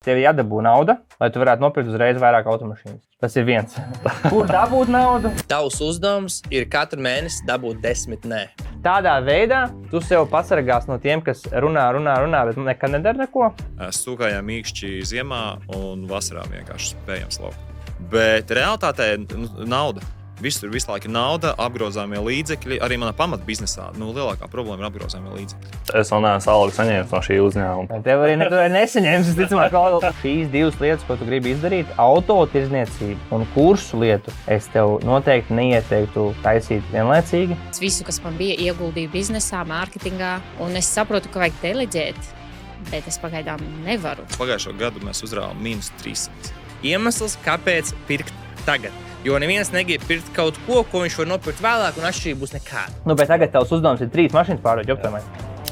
Tev jādabū nauda, lai tu varētu nopirkt uzreiz vairāk automašīnas. Tas ir viens. Kur dabūt naudu? Tavs uzdevums ir katru mēnesi dabūt 10 nē. Tādā veidā tu sev pasargās no tiem, kas runā, bet nekad nedara neko. Sūkājām mīkšķi ziemā un vasarā vienkārši spējam slaukt. Bet realitātē nauda. Visur visu laiku ir nauda, apgrozāmie līdzekļi. Arī manā pamatbiznesā lielākā problēma ir apgrozāmie līdzekļi. Es vēl neesmu algu saņēmis no šī uzņēmuma. Tev arī nesaņēmis, ticamāk, šīs divas lietas, ko tu gribi izdarīt, autotirdzniecību un kursu lietu, es tev noteikti neieteiktu taisīt vienlaicīgi. Visu, kas man bija, ieguldīju biznesā, mārketingā, un es saprotu, ka vajag deleģēt, bet es pagaidām nevaru. Pagājušo gadu mēs uzrāvām -300. Iemesls, kāpēc pirkt tagad. Jo neviens negrib pirkt kaut ko, ko viņš var nopirkt vēlāk, un atšķirība būs nekāda. Bet tagad tavs uzdevums ir 3 mašīnas pārdot, joptamai.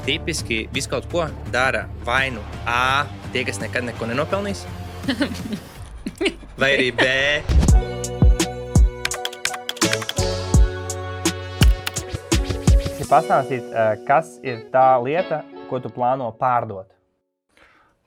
Tipiski visu kaut ko dara vai nu A, tie, kas nekad neko nenopelnīs, vai arī B. Pastāstīt, kas ir tā lieta, ko tu plāno pārdot?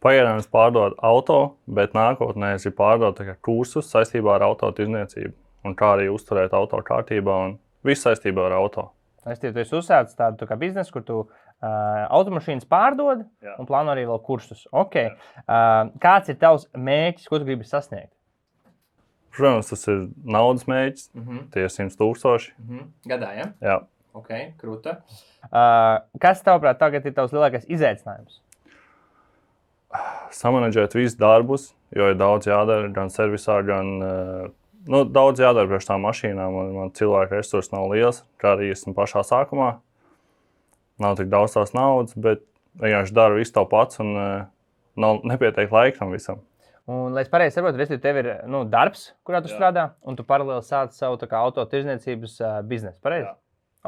Pagaidām es pārdodu auto, bet nākotnē es pārdodu kursus saistībā ar autotirdzniecību. Un kā arī uzturēt auto kārtībā un visu saistībā ar auto. Tu esi uzsācis tādu kā biznesu, kur tu automašīnas pārdod un plāno arī vēl kursus. Okay. Kāds ir tavs mērķis, ko tu gribi sasniegt? Protams, tas ir naudas mērķis. Tie ir 100,000. Gadā, ja? Jā. Ok, krūta. Kas tavprāt tagad ir tavs lielākais izaicinājums? Samanedžēt visus darbus, jo ir daudz jādara, gan servisā, gan daudz jādara priekš tām mašīnām. Man cilvēku resursi nav liels, kā arī esmu pašā sākumā. Nav tik daudz tās naudas, bet vienkārši daru visu to pats un nepietiek laika tam visam. Un, lai es pareizi saprotu, tev ir darbs, kurā tu strādā, un tu paralēli sāc savu autotirdzniecības biznesu, pareizi? Jā.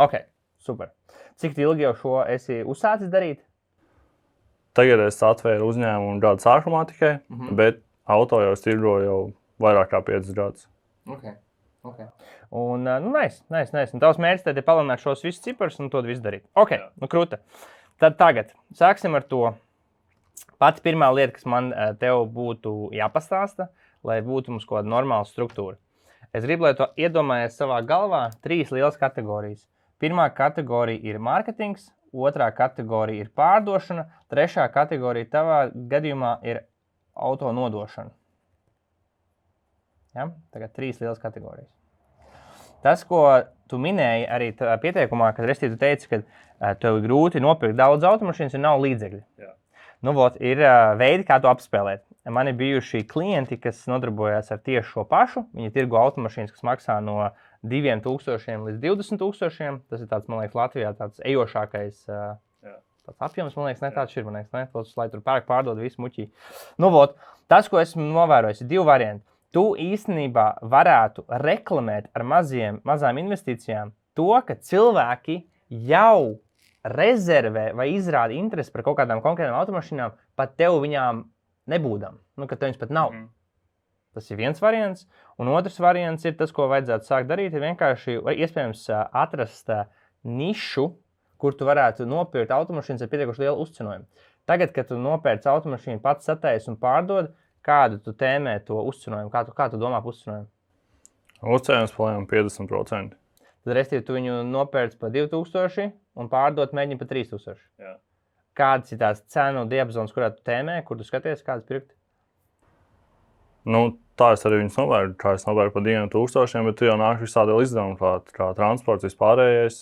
Ok, super. Cik ilgi jau šo esi uzsācis darīt? Tagad es atvēru uzņēmumu gada sākumā tikai, bet auto jau es tirgoju jau vairāk kā 5 gadus. Ok. Un, nice. Un tavs mērķis tad ir palielināt šos visus ciparus un to visu darīt. Ok, krūta. Tad tagad sāksim ar to. Pati pirmā lieta, kas man tev būtu jāpastāsta, lai būtu mums kaut kāda normāla struktūra. Es gribu, lai tu iedomājies savā galvā 3 lielas kategorijas. Pirmā kategorija ir mārketings, otrā kategorija ir pārdošana, trešā kategorija tavā gadījumā ir auto nodošana. Ja? Tagad 3 lielas kategorijas. Tas, ko tu minēji arī pieteikumā, kad tu teici, ka tev ir grūti nopirkt daudz automašīnas un nav līdzekļi. Ir veidi, kā to apspēlēt. Man ir bijuši klienti, kas nodarbojas ar tieši šo pašu. Viņi tirgo automašīnas, kas maksā no 2,000 līdz 20,000. Tas ir tāds, man liekas, Latvijā tāds ejošākais tāds apjoms, man liekas, ne tāds ir, man liekas, ne? Tos, lai tur pērk pārdod visu muķī. Tas, ko esmu novērojis, ir 2 varianti. Tu īstenībā varētu reklamēt ar mazām investīcijām to, ka cilvēki jau rezervē vai izrāda interesi par kaut kādām konkrētām automašīnām, pat tev viņām nebūdam, ka tev viņas pat nav. Tas ir viens variants, un otrs variants ir tas, ko vajadzētu sākt darīt, ir vienkārši iespējams atrast nišu, kur tu varētu nopirkt automašīnas ar pietiekuši lielu uzcenojumu. Tagad, kad tu nopērci automašīnu, pats sataisi un pārdod, kādu tu tēmē to uzcenojumu, kā tu domā par uzcenojumu? Uzcenojums palielinām 50%. Tad restīvi tu viņu nopērci par 2,000 un pārdot mēģini par 3,000. Jā. Kādas ir tās cenu diapazons, kurā tu tēmē, kur tu skaties, kādas pirkt? Tā es arī viņus novērtu, kā es novērtu par 2,000, bet tu jau nāk visādi izdevumi, kā transports, vispārējais.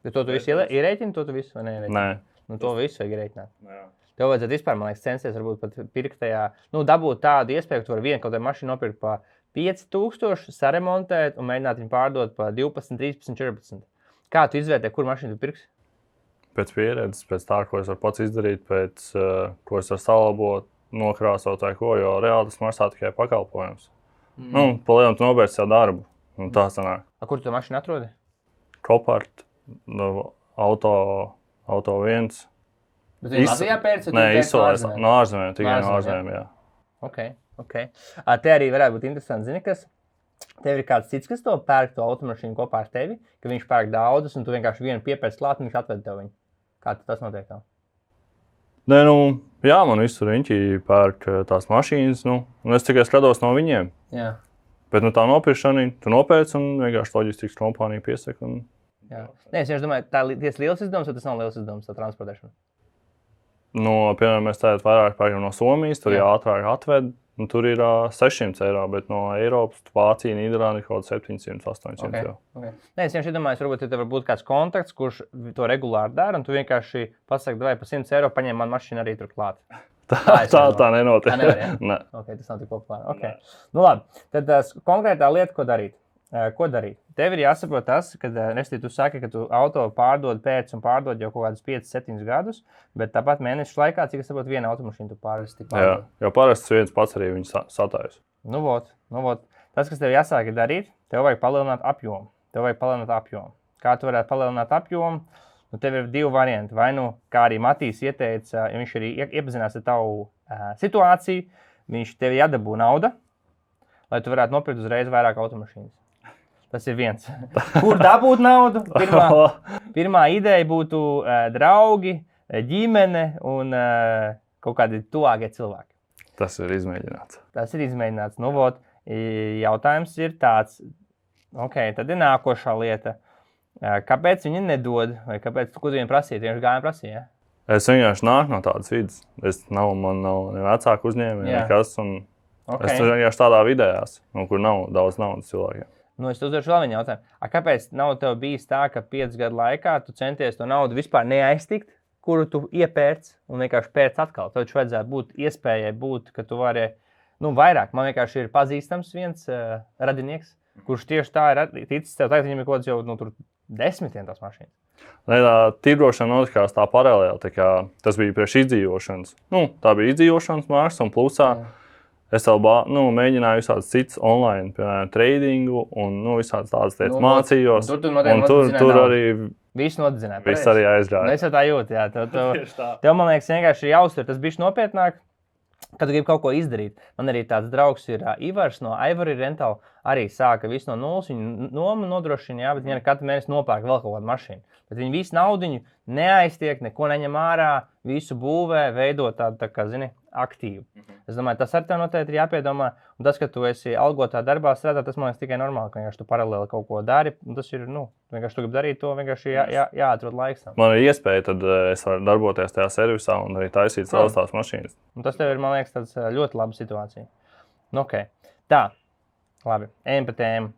Bet to tu visu ierēķini, to tu visu vai neierēķini? Nē. To visu vajag ierēķināt. Jā. Tev vajadzētu vispār, man liekas, censties varbūt pat pirkt tajā, dabūt tādu iespēju, ka tu vari vienu kaut kādu mašīnu nopirkt par 5,000, saremontēt un mēģināt viņu pārdot par 12, 13, 14. Kā tu izvērtē, kur mašīnu tu pirksi? Pēc pieredzes, pēc tā, ko es varu pats izdarīt, pēc ko es varu salabot, nokrāsot vai ko, jo reāli tas maksā tikai pakalpojums. Palielināt tu nopērci savu darbu, un tā sanāk. Kur tu mašīnu atrodi? Kopart, auto 1. Bet viņi Latvijā pērci? Nē, izsolēs no ārzemēm, tikai no ārzemēm, jā. Ok. Te arī varētu būt interesanti, zini, kas? Tev ir kāds cits, kas to pērk to automašīnu kopā ar tevi, ka viņš pērk daudzus un tu vienkārši vienu piepērci klāt un viņš atved tev viņu. Kā tas notiek tev? Nē, jā, man visur riņķī pērk tās mašīnas, un es tikai skatos no viņiem. Jā. Bet tā nopirkšana, tu nopēc un vienkārši loģistikas kompānija piesaka. Jā. Nē, es domāju, tā ir liels izdevums, vai tas nav liels izdevums, tā transportēšana? Piemēram, mēs tagad vairāk pērkam no Somijas, tur ātrāk atved. Tur ir 600 eiro, bet no Eiropas, Vācija, Nīderlanda ir kaut kāds 700-800 eiro. Okay. Nē, es vienkārši domāju, varbūt tev var būt kāds kontakts, kurš to regulāri dara, un tu vienkārši pasaki, vai pa 100 eiro paņem man mašīnu arī tur klāt. Tā nenotiek. Tā nevar, ja? Ne. Okay, tas nav tik populāri. Okay. Nu labi, tad konkrētā lieta, ko darīt? Ko darīt? Tev ir jāsaprot tas, ka tu saki, ka tu auto pārdod pēc un pārdod jau kaut kādus 5-7 gadus, bet tāpat mēnešu laikā, cik es saprotu, viena automašīna tu pārdod. Jā, jo parasti viens pats arī viņu satājas. Nu vot. Tas, kas tev jāsāk darīt, tev vajag palielināt apjomu. Kā tu varētu palielināt apjomu? Tev ir 2 varianti. Vai kā arī Matīs ieteica, ja viņš arī iepazinās ar tavu situāciju, viņš tev jādabū nauda, lai tu varētu nopirkt uzreiz vairāk automašīnas. Tas ir viens. Kur dabūt naudu? Pirmā ideja būtu draugi, ģimene un kaut kādi tuvākie cilvēki. Tas ir izmēģināts. Nu, vot, jautājums ir tāds, tad ir nākošā lieta. Kāpēc viņi nedod? Vai kāpēc, ko tu viņiem prasīji? Viņš gāja prasīja? Es vienkārši nāku no tādas vidas. Man nav ne vecāku uzņēmēju, nekas. Es vienkārši tādā vidē esmu, kur nav daudz naudas cilvēkiem. Es uzdošu vēl vienu jautājumu. Kāpēc nav tev bijis tā, ka 5 gadu laikā tu centies to naudu vispār neaiztikt, kuru tu iepērc un vienkārši pērc atkal? Tev taču vajadzētu būt iespējai ka tu vari, vairāk. Man vienkārši ir pazīstams viens radinieks, kurš tieši tā ir ticis. Tev tagad viņam ir kaut kāds jau tur 10 tās mašīnas. Tā tirgošana notikās tā paralēli. Tas bija priekš izdzīvošanas. Tā bija izdzīvošanas māksla un plusā. Es vēl mēģināju visādas citas online, piemēram, tradingu un visādas tādas lietas mācījos. Tur arī viss nodedzināja. Viss arī aizgāja. Es jau tā jūtu, jā. Tev, man liekas, vienkārši jāuztver tas bišķi nopietnāk, kad tu gribi kaut ko izdarīt. Man arī tāds draugs ir Ivars no Ivory Rental, arī sāka visu no nulles, viņu nomu nodrošina, bet viņi katru mēnesi nopērk vēl kaut kādu mašīnu. Bet viņi visu naudiņu neaiztiek, neko neņem ārā, visu būvē, veido tādu, aktīvu. Es domāju, tas ar tev noteikti ir jāpiedomā. Un tas, ka tu esi algotā darbā strādā, tas man liekas tikai normāli, ka vienkārši tu paralēli kaut ko dari. Un tas ir, vienkārši tu gribi darīt to, vienkārši jāatrod laiks tam. Man ir iespēja, tad es varu darboties tajā servisā un arī taisīt savas tās mašīnas. Un tas tev ir, man liekas, tāds ļoti laba situācija. Tā, labi, ejam pa tēmu.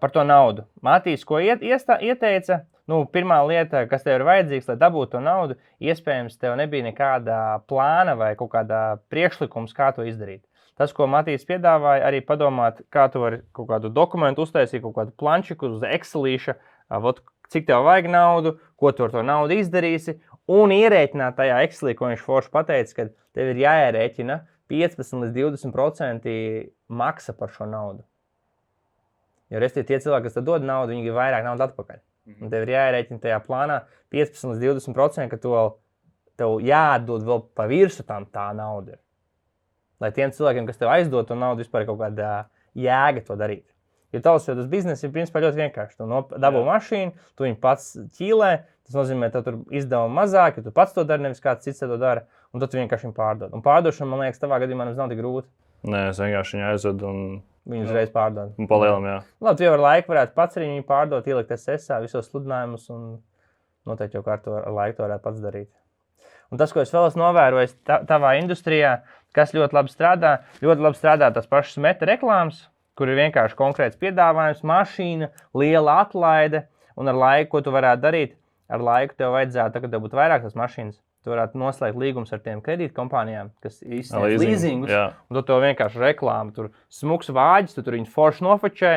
Par to naudu. Matīs, ko ieteica? Pirmā lieta, kas tev ir vajadzīgs, lai dabūtu to naudu, iespējams, tev nebija nekāda plāna vai kaut kāda priekšlikums, kā to izdarīt. Tas, ko Matīs piedāvāja, arī padomāt, kā tu vari kaut kādu dokumentu uztaisīt, kaut kādu plančiku uz Excelīša, cik tev vajag naudu, ko tu ar to naudu izdarīsi, un ierēķināt tajā Excelī, ko viņš forši pateica, ka tev ir jāierēķina 15-20% maksa par šo naudu. Jo restīvi tie cilvēki, kas tad dod naudu, viņi grib vairāk naudu atpakaļ. Un tev ir jāierēķina tajā plānā 15-20%, ka tev jāatdod vēl pa virsu tā nauda. Lai tiem cilvēkiem, kas tev aizdod to naudu, vispār kaut kāda jēga to darīt. Jo tavs bizness ir principā ļoti vienkārši. Tu dabū mašīnu, tu viņu pats ķīlē, tas nozīmē, ka tur izdevumi mazāk, ja tu pats to dari, nevis kāds cits to dara, un tad tu vienkārši viņu pārdod. Un pārdošana, man liekas, tavā gadījumā nav tik grūti. Nē, es vienkārši viņu aizvedu un viņu uzreiz pārdod. Un palielam, jā. Labi, tu jau ar laiku varētu pats arī viņu pārdot, ielikt SSA, visos sludinājumus, un noteikti jau ar laiku to varētu pats darīt. Un tas, ko es vēl esmu novērojis tavā industrijā, kas ļoti labi strādā tas pašas meta reklāmas, kur ir vienkārši konkrēts piedāvājums, mašīna, liela atlaide, un ar laiku, ko tu varētu darīt, ar laiku tev vajadzētu, tagad tev būtu vairāk tās mašīnas, tu varētu noslēgt līgumus ar tiem kredītkompānijām, kas izsniedz līzingus, un tu to vienkārši reklāmu, tur smuks vāģis, tu tur viņu forši nofočē,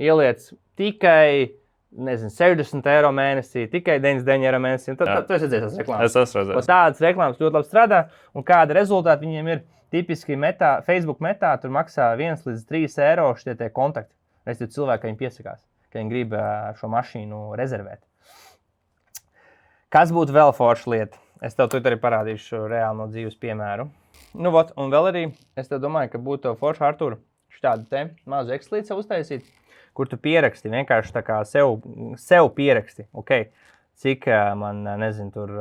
ieliec tikai, 60 eiro mēnesī, tikai 99 eiro mēnesī, un tad tu esi redzējis tās reklāmas. Es esmu redzējis. Tādas reklāmas ļoti labi strādā, un kāda rezultāti viņiem ir tipiski Facebook metā, tur maksā 1-3 eiro šitie tie kontakti. Reiz cilvēki, ka viņi piesakās, ka viņi grib šo mašīnu rezervēt. Kas būtu vēl forša lieta? Es tev arī parādīšu reāli no dzīves piemēru. Un vēl arī es tev domāju, ka būtu forša, Artur, šādu te mazu Excelīti sev uztaisīt, kur tu pieraksti, vienkārši tā kā sev pieraksti. Okay. cik man, nezinu, tur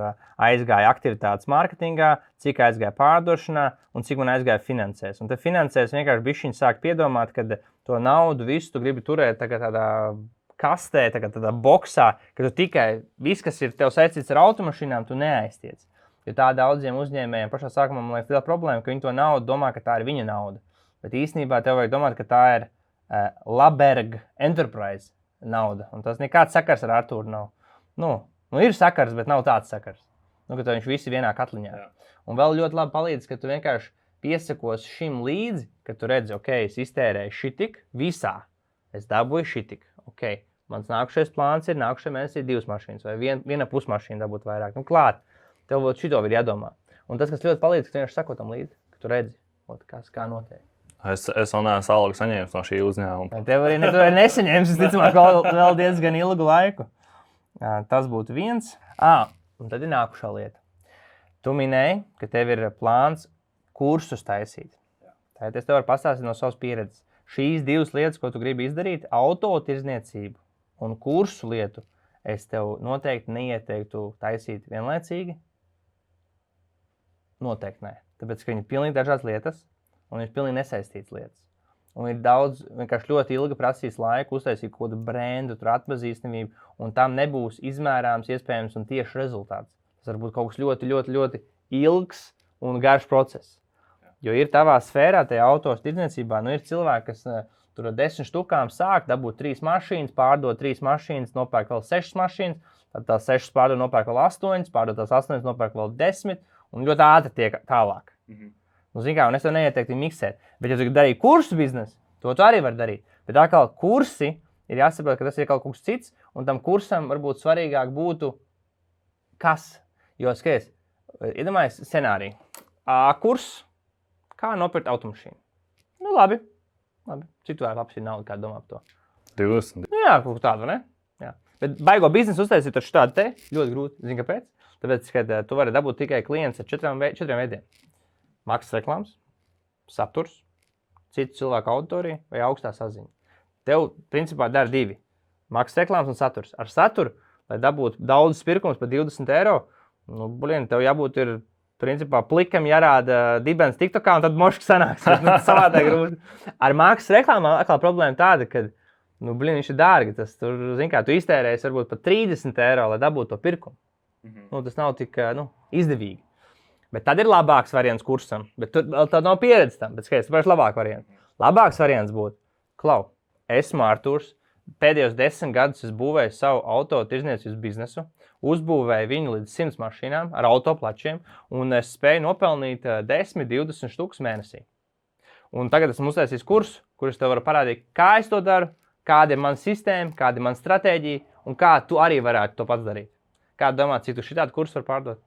aizgāja aktivitātes mārketingā, cik aizgāja pārdošanā un cik man aizgāja finansēs. Un te finansēs vienkārši bišķiņi sāk piedomāt, ka to naudu visu tu gribi turēt tādā kastē, tādā boksā, ka tu tikai viss, kas ir tev saistīts ar automašīnām, tu neaiztiec. Jo tā daudziem uzņēmējiem pašā sākumā, man liekas, liela problēma, ka viņi to naudu domā, ka tā ir viņa nauda. Bet īstenībā tev vajag domāt, ka tā ir Laberg Enterprise nauda. Un tas nekāds sakars ar Artūru nav. Nu, ir sakars, bet nav tāds sakars. Nu, ka viņš visi vienā katliņā. Jā. Un vēl ļoti labi palīdz, ka tu vienkārši piesakos šim līdzi, ka tu redzi, ok, es iztērēju šitik visā. Es dabūju šitik. Ok, mans nākušais plāns ir nākušajā mēnesī 2 mašīnas vai 1,5 mašīna dabūt vairāk. Nu, klāt, tev vēl šito ir jādomā. Un tas, kas ļoti palīdz, ka tu vienkārši sako tam līdzi, ka tu redzi, kā notiek. Es vēl neesmu algu saņēmis no šī uzņēmuma. Tev arī nesaņēmis, es ticamāk, vēl diezgan ilgu laiku. Tas būtu viens. Un tad ir nākušā lieta. Tu minēji, ka tev ir plāns kursus taisīt. Tātad es tev varu pastāstīt no savas pieredzes. Šīs 2 lietas, ko tu gribi izdarīt, autotirdzniecību un kursu lietu, es tev noteikti neieteiktu taisīt vienlaicīgi. Noteikti nē. Tāpēc, ka viņi ir pilnīgi dažādas lietas. Un ir pilnīgi nesaistīts lietas. Un ir daudz, vienkārši ļoti ilgi prasīs laiku uztaisīt kaut kādu brendu, tur atpazīstamību, un tam nebūs izmērāms, iespējams, un tieši rezultāts. Tas var būt kaut kas ļoti, ļoti, ļoti ilgs un garš process. Jo ir tavā sfērā, tajā autotirdzniecībā, ir cilvēki, kas tur ar 10 štukām sāk, dabūt 3 mašīnas, pārdot 3 mašīnas, nopērk vēl 6 mašīnas, tad tās 6 pārdot, nopērk vēl 8, pārdot tās 8, nopērk vēl 10, un ļoti ātri tiek tālāk. Nu, zin kā, un es tev neieteiktu miksēt. Bet, ja tu darīji kursu biznesu, to tu arī vari darīt. Bet atkal kursi ir jāsaprot, ka tas ir kaut kas cits, un tam kursam varbūt svarīgāk būtu kas. Jo, skaties, iedomājies scenāriju. Kurs, kā nopirkt automašīnu. Nu, labi. Cik tu vari apsīt naudu, kā domā par to? 20. Nu, jā, kaut tādu, ne? Jā. Bet baigo biznesu uztaisīt ar šādu te, ļoti grūti. Zini, kāpēc? Tāpēc, ka tu vari dabūt tikai klients ar 4 veidiem. Maksas reklāmas, saturs, citu cilvēku auditorija vai augstā saziņa. Tev, principā, dara 2. Maksas reklāmas un saturs. Ar saturu, lai dabūtu daudz pirkums par 20 eiro, nu, tev jābūt ir, principā, plikam jārāda dibens TikTokā, un tad moški sanāks. Savādāk grūti. Ar maksas reklāmām atkal problēma tāda, ka, viņš ir dārgi. Tas, tur, zin kā, tu iztērēsi varbūt pat 30 eiro, lai dabūtu to pirkumu. Tas nav tik, izdevīgi. Bet tad ir labāks variants kursam, bet tur vēl tāda nav pieredze tam, bet skaidrs, tas ir labāk variants. Labāks variants būtu, esmu Artūrs, pēdējos 10 gadus es būvēju savu autotirdzniecības biznesu, uzbūvēju viņu līdz 100 mašīnām ar autoplačiem, un es spēju nopelnīt 10-20 štukas mēnesī. Un tagad esmu uztaisījis kursu, kurus tev varu parādīt, kā es to daru, kāda ir mana sistēma, kāda ir mana stratēģija, un kā tu arī varētu to pats darīt. Kā domā, cik tu šitādu kursu var pārdot?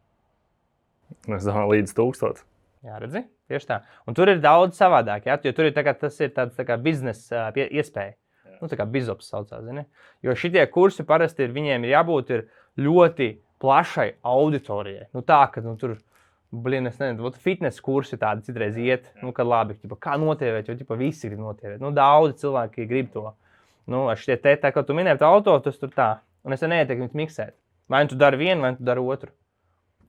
Es domāju, līdz 1000. Jā, redzi? Tieši tā. Un tur ir daudz savādāk, ja? Jo tur ir tas ir tāds biznesa iespēja. Tā kā bizops saucās, zini? Jo šitie kursi parasti viņiem ir jābūt ļoti plašai auditorijai. Tā, ka tur, es nezinu, fitness kursi tādi citreiz iet, kad labi, kā notievēt, jo visi grib notievēt. Daudzi cilvēki grib to. Ar šitie tā, kā tu minēji auto, tas tur tā. Un es neieteiktu viņus miksēt. Vai tu dari vienu, vai tu dari otru.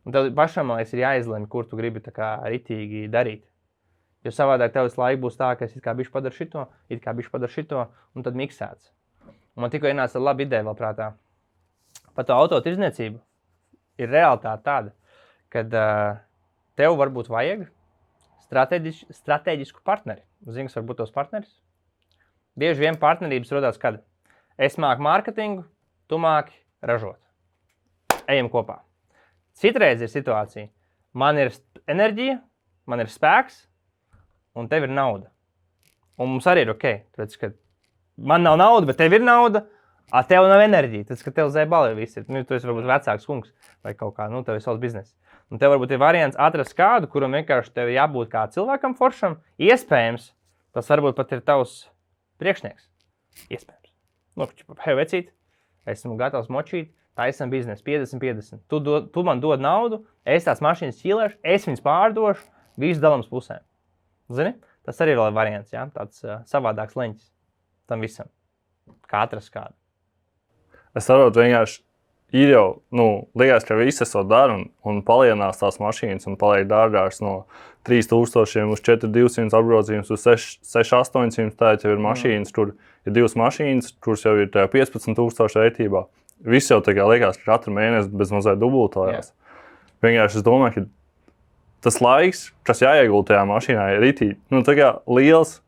Un tev pašam, man liekas, ir jāizlemj, kur tu gribi tā kā ritīgi darīt. Jo savādāk tev visu laiku būs tā, ka es it kā bišķi padaru šito, un tad miksēts. Un man tikko ienāca laba ideja vēl prātā. Par to autotirdzniecību ir realitāte tāda, kad tev varbūt vajag strateģisku partneri. Zini, kas var būt tos partneris? Bieži vien partnerības rodās kad? Es māku mārketingu, tu māki ražot. Ejam kopā. Citreiz ir situācija. Man ir enerģija, man ir spēks, un tev ir nauda. Un mums arī ir ok. Tāpēc, ka man nav nauda, bet tev ir nauda, a tev nav enerģija. Tāpēc, ka tev zēbalē viss ir. Tu esi varbūt vecāks kungs vai kaut kā, tev ir savs bizness. Un tev varbūt ir variants atrast kādu, kuram vienkārši tev jābūt kā cilvēkam foršam. Iespējams, tas varbūt pat ir tavs priekšnieks. Iespējams. Hei, vecīt, esmu gatavs močīt. Taisam biznesu, 50-50. Tu man dod naudu, es tās mašīnas ķīlēšu, es viņas pārdošu, visu dalams pusēm. Zini? Tas arī vēl ir variants, ja? Tāds savādāks leņķis tam visam. Kā atrast kādu. Es saprotu vienkārši, ir jau, liekas, ka visi to dara un palielinās tās mašīnas un paliek dārgāks no 3000 uz 4200 apgrozījums uz 6800. Tā jau ir mašīnas, kur ir 2 mašīnas, kuras jau ir 15,000 vērtībā. Viss jau tā kā liekas, ka katru mēnesi bez mazliet dubultojās. Vienkārši es domāju, ka tas laiks, kas jāiegulda tajā mašīnā, ir ritīgi, tā kā liels.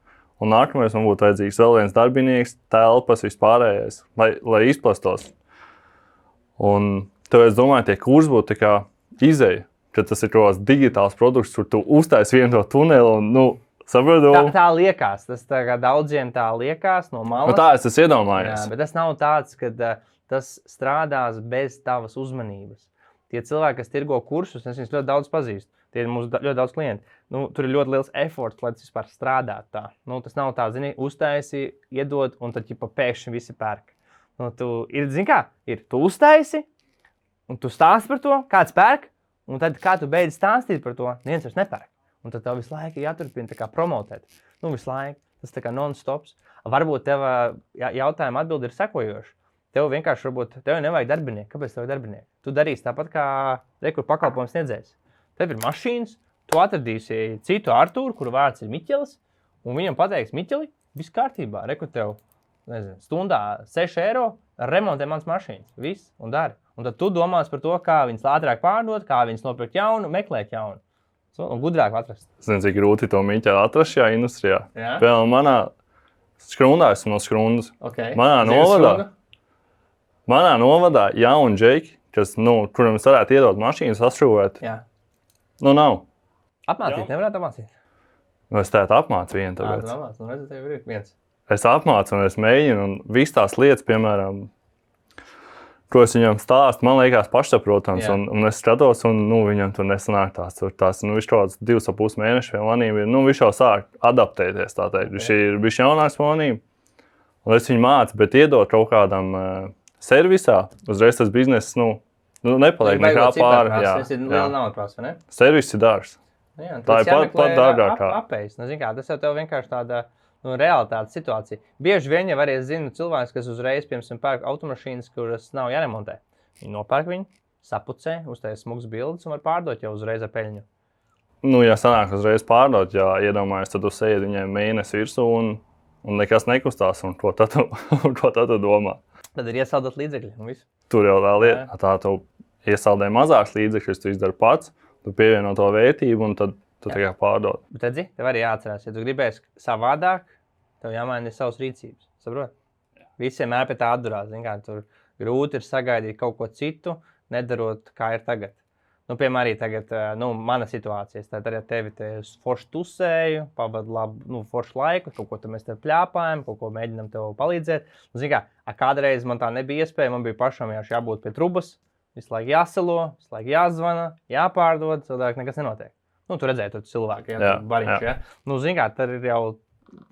Un nākamais man būtu vajadzīgs vēl viens darbinieks, telpas, vispārējais, lai izplastos. Un tev, es domāju, tie kursi būtu tā kā izeja, ka tas ir kaut kāds digitāls produkts, kur tu uztaisi vienu to tuneli un, saprotu. Tā liekas, tas tā kā daudziem tā liekas no malas. Tā es iedomājos. Jā, bet tas nav tāds, ka tas strādās bez tavas uzmanības. Tie cilvēki, kas tirgo kursus, es viņus ļoti daudz pazīstu. Tie ir mūsu ļoti daudz klienti. Tur ir ļoti liels efforts, lai tas vispār strādātu tā. Tas nav tā, uztaisi, iedod, un tad pēkšņi visi pērk. Tu uztaisi, un tu stāsti par to, kāds pērk, un tad, kā tu beidz stāstīt par to, neviens vairs nepērk. Un tad tev visu laiku jāturpina tā kā promotēt. Visu laiku, tas tā kā non-stops. Varbūt tev jautājuma atbildi ir sekojoši. Tev vienkārši tev nevajag darbinieku. Kāpēc tev ir darbinieki? Tu darīsi tāpat kā kur pakalpojums sniedzējs. Tev ir mašīnas, tu atradīsi citu Artūru, kuru vārds ir Miķelis, un viņam pateiks, Miķeli, viss kārtībā, tev, stundā 6 eiro, remontē mans mašīnas, viss, un dari. Un tad tu domās par to, kā viņas ātrāk pārdot, kā viņas nopirkt jaunu, meklēt jaunu. Un gudrāk atrast. Es nezinu, cik grūti to Miķeli atrast šajā industrijā. Piemēram, manā skrundā esmu no skrundas. Okay. Manā novadā jauni džeki, kas, kuram es varētu iedot mašīnas, atšķirot. Nav. Apmācīt, nevarētu apmācīt. Es tādu apmācu vienu. Tev ir viens. Es apmācu un es mēģinu, un visas tās lietas, piemēram, ko es viņam stāstu, man liekas pašsaprotams, un es skatos, un viņam tur nesanāk tās. Viņš kaut kāds 2,5 mēneši vēl manīm ir, viņš jau sāk adaptēties, tā teikt. Viņš ir bijis jaunāks manīm, un es viņu mācu, bet iedot kaut kādam servisā, uzreiz tas bizness, nepaliek nekā pāri. Tas ir liela nauda prasa, ne? Servis ir dārgs. Tā ir pat dārgākā. Apējis. Tas jau tev vienkārši tāda realitātes situācija. Bieži vien jau arī zinu cilvēks, kas uzreiz, piemēram, pērk automašīnas, kuras nav jāremontē. Viņi nopērk viņu, sapucē, uztais smugs bildes un var pārdot jau uzreiz ar peļņu. Ja sanāk uzreiz pārdot, ja iedomājies, tad tu sēdi viņai mēnesi virsū un nekas nekustās, un ko tad tu domā? Tad ir iesaldēt līdzekļi un viss. Tur jau vēl ir. Tā tu iesaldē mazāks līdzekļus, tu izdari pats, tu pievieno to vērtību un tad tu tikai pārdod. Bet redzi, tev arī jāatcerās, ja tu gribēsi savādāk, tev jāmaina savas rīcības. Saprot? Visi vienmēr pie tā atdurās. Tur grūti ir sagaidīt kaut ko citu, nedarot, kā ir tagad. Piemēram, arī tagad, mana situācija. Tad arī ar tevi forši tusēju, pavadu labu, foršu laiku, kaut ko mēs tev pļāpājam, kaut ko mēģinām tev palīdzēt. Kādreiz man tā nebija iespēja, man bija pašam jābūt pie trubas, visu laiku jāsalo, visu laiku jāzvana, jāpārdod, cilvēki nekas nenotiek. Tu redzēji to cilvēku, bariņš, tad ir jau,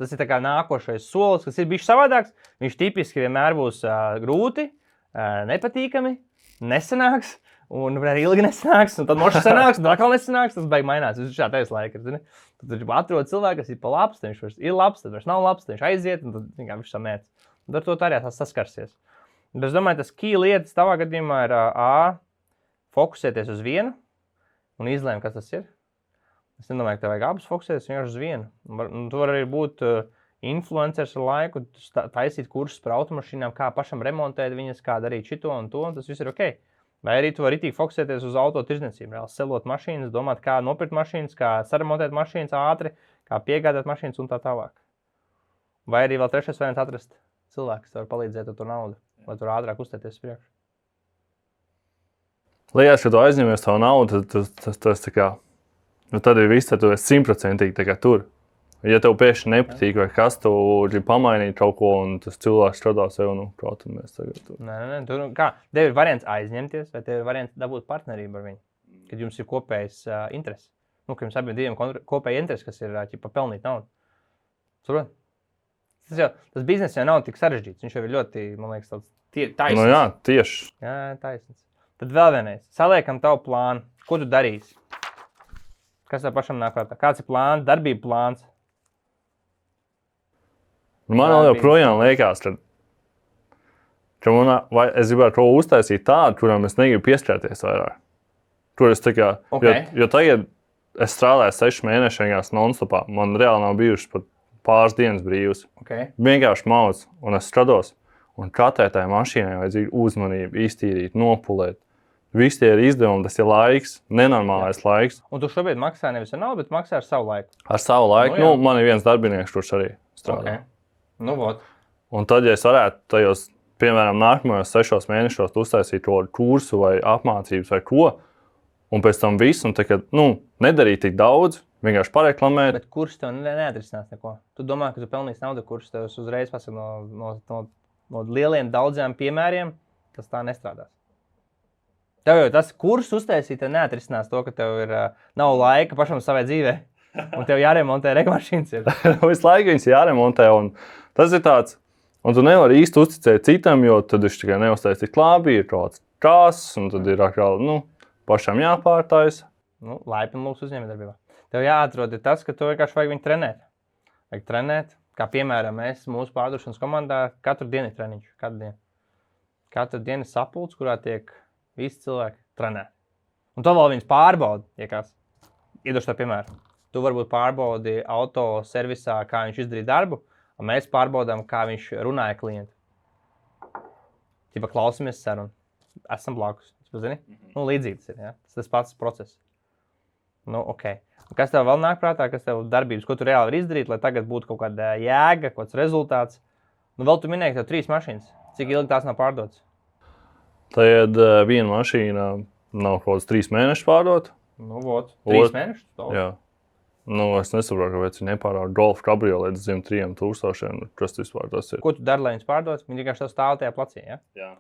tas ir tā kā nākošais solis, kas ir bijis savādāks. Viņš tipiski vienmēr būs grūti, nepatīkami, nesanāks. Un arī ilgi nesanāks, un tad mošs sanāks, un atkal nesanāks, tas beig mainās. Tas ir šā taisa laika, zini. Tad atrod cilvēku, kas ir pa labs, viņš vairs ir labs, tad vairs nav labs, tad viņš aiziet, un tad viņš samēc. Un ar to arī tās saskarsies. Bet es domāju, tas key lietas tavā gadījumā ir fokusēties uz vienu un izlēmt, kas tas ir. Es nedomāju, ka tev vajag abus fokusēties vienkārši uz vienu. Tu vari arī būt influenceris ar laiku, taisīt kursus par automašīnām, kā pašam remontēt viņas, kā darīt šito un to, un tas viss ir ok. Vai arī tu vari ritīgi fokusēties uz auto tirdzniecību, reāli selot mašīnas, domāt, kā nopirkt mašīnas, kā saremontēt mašīnas ātri, kā piegādāt mašīnas un tā tālāk. Vai arī vēl trešais variants atrast cilvēku, kas tev var palīdzēt ar to naudu, lai tur ātrāk uzstāties priekš. Liekas, ka tu aizņemies savu naudu, tas tā kā, tad ir viss, tad tu esi 100% tā kā tur. Ja tev pēkšņi nepatīk, vai kas tu gribi pamainīt kaut ko, un tas cilvēks skatās sev, kā tad mēs tagad tur. Nē, kā? Tev ir variants aizņemties, vai tev ir variants dabūt partnerību ar viņu, kad jums ir kopējs interesi. Ka jums abiem diviem kopēji interesi, kas ir pelnīt naudu. Saprot? Tas biznes jau nav tik sarežģīts, viņš jau ir ļoti, man liekas, tāds taisnīgs. Jā, tieši. Jā, taisnīgs. Tad vēl vienreiz, saliekam tavu plānu, ko tu darīsi? Kas tev pašam nāk prātā? Kāds ir plāns, darbība plāns? Man joprojām liekas, ka Vai es gribētu to uztaisīt tādu, kuram es negribu pieskarties vairāk. Tur es jo tagad es strādāju 6 mēnešus vienkārši non-stopā. Man reāli nav bijušas pat pāris dienas brīvas. Vienkārši mauc, un es skatos. Un katrai tai mašīnai vajadzīga uzmanība, iztīrīt, nopulēt. Visi tie ir izdevumi, tas ir laiks, nenormālais laiks. Un tu šobrīd maksā nevis ar naudu, bet maksā ar savu laiku. Ar savu laiku. Man ir viens darbinieks, kurš arī strādā. Un tad, ja es varētu tajos, piemēram, nākamajos 6 mēnešos uztaisīt to kursu vai apmācības vai ko, un pēc tam visu, un tagad, nedarīt tik daudz, vienkārši pareklamēt. Bet kurs tev neatrisinās neko. Tu domā, ka tu pelnīsi naudu, kurš tev uzreiz pasaka no lieliem daudziem piemēriem, tas tā nestrādās. Tev jau tas kurs uztaisīt, tev neatrisinās to, ka tev nav laika pašam savai dzīvē, un tev jāremontē mašīnas. Visu laiku viņas jāremontē, un tas ir tāds, un tu nevari īsti uzticēt citam, jo tad viņš tikai neuztais tik labi, ir kaut kāds, un tad ir atkal, pašam jāpārtais. Laipni lūks uzņēmējdarbībā. Tev jāatrod tas, ka tu vienkārši vajag viņu trenēt. Vajag trenēt, kā piemēram mēs mūsu pārdošanas komandā katru dienu ir treniņš. Katru dienu ir sapulcs, kurā tiek visi cilvēki trenēti. Un to vēl viņus pārbauda, iedošu to piemēru. Tu varbūt pārbaudi auto servisā, kā viņš izdarīja darbu, un mēs pārbaudām, kā viņš runāja klientu. Tipa klausamies sarunu. Esam blakus. Zini? Līdzīgi tas ir, ja? Tas pats process. Okay. Kas tev vēl nāk prātā, kas tev darbības, ko tu reāli var izdarīt, lai tagad būtu kaut kāda jēga, kaut kāds rezultāts? Vēl tu minēji, ka tev 3 mašīnas. Cik ilgi tās nav pārdotas? Tad viena mašīna nav kaut kāds 3 mēnešus pārdot. 3 mēnešus? Jā. Es nesaprotu, kāpēc viņi nepārāk Golf cabriolet zem 3000, kas vispār tas ir. Ko tu dari, lai viņus pārdot? Viņi vienkārši tev stāv tajā placī, ja? Jā.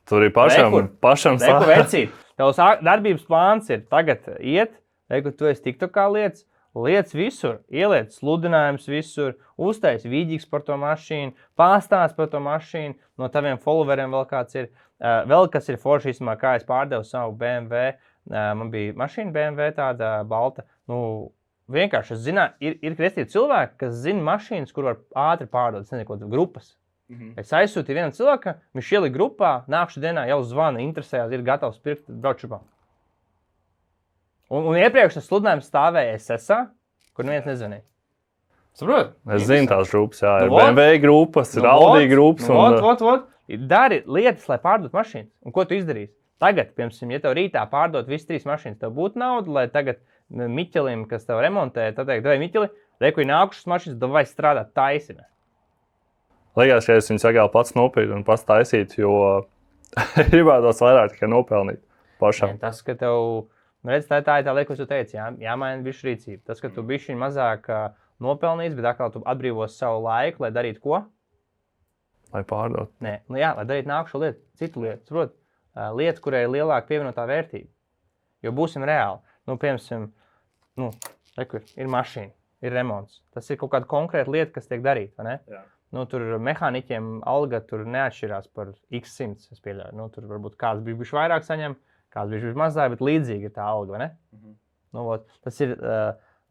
Tur ir pašam sākt. Vecīt. Tavs darbības plāns ir tagad iet, tu esi TikTokā lietas visur, ieliec sludinājumus visur, uztais vīģīgs par to mašīnu, pastāst par to mašīnu, no taviem followeriem vēl kāds ir. Vēl kas ir forši, kā es pārdevu savu BMW, man bija mašīna BMW tāda balta. Vienkārši es zināju, ir kristīti cilvēki, kas zina mašīnas, kur var ātri pārdot, es nezinu, ko grupas. Es aizsūtīju vienam cilvēkam, viņš ielika grupā, nākšu dienā jau zvana, interesējās, ir gatavs pirkt, braukt šurpā. Un iepriekš tas sludinājums stāvēja SSA, kur neviens nezvanīja. Saprot? Es zinu tās grupas, jā, ir BMW grupas, ir Audi grupas. Dari lietas, lai pārdot mašīnas. Un ko tu izdarīsi? Tagad, piemēram, ja tev rītā pārdot visas 3 mašīnas, tev būtu nauda, lai tagad Miķelim, kas tev remontē, tad teikt, vai Miķeli, reku ir nākušas mašīnas, vai strādāt taisina. Liekas, ka es viņus atkal pats nopirkt un pats taisīt, jo gribētos vairāk tikai nopelnīt pašam. Jā, tas, ka tev, redz, tā ir tā lieta, ko tu teici, jāmaina bišķi rīcība. Tas, ka tu bišķi mazāk nopelnīs, bet atkal tu atbrīvos savu laiku, lai darītu ko? Lai pārdot. Nē, lai darītu nākušo lietu, citu lietu. Saprot, lietu, kurai ir lielāka pievienotā vērtība. Jo būsim reāli. Piemēram, ir mašīna, ir remonts. Tas ir kaut kāda konkrēta lieta, kas tiek darīta, vai ne? Jā. Tur mehāniķiem alga tur neatšķirās par x 100, es pieļauju. Tur varbūt kāds bija bišķi vairāk saņem, kāds bija bišķi mazāk, bet līdzīgi ir tā alga, vai ne? Tas ir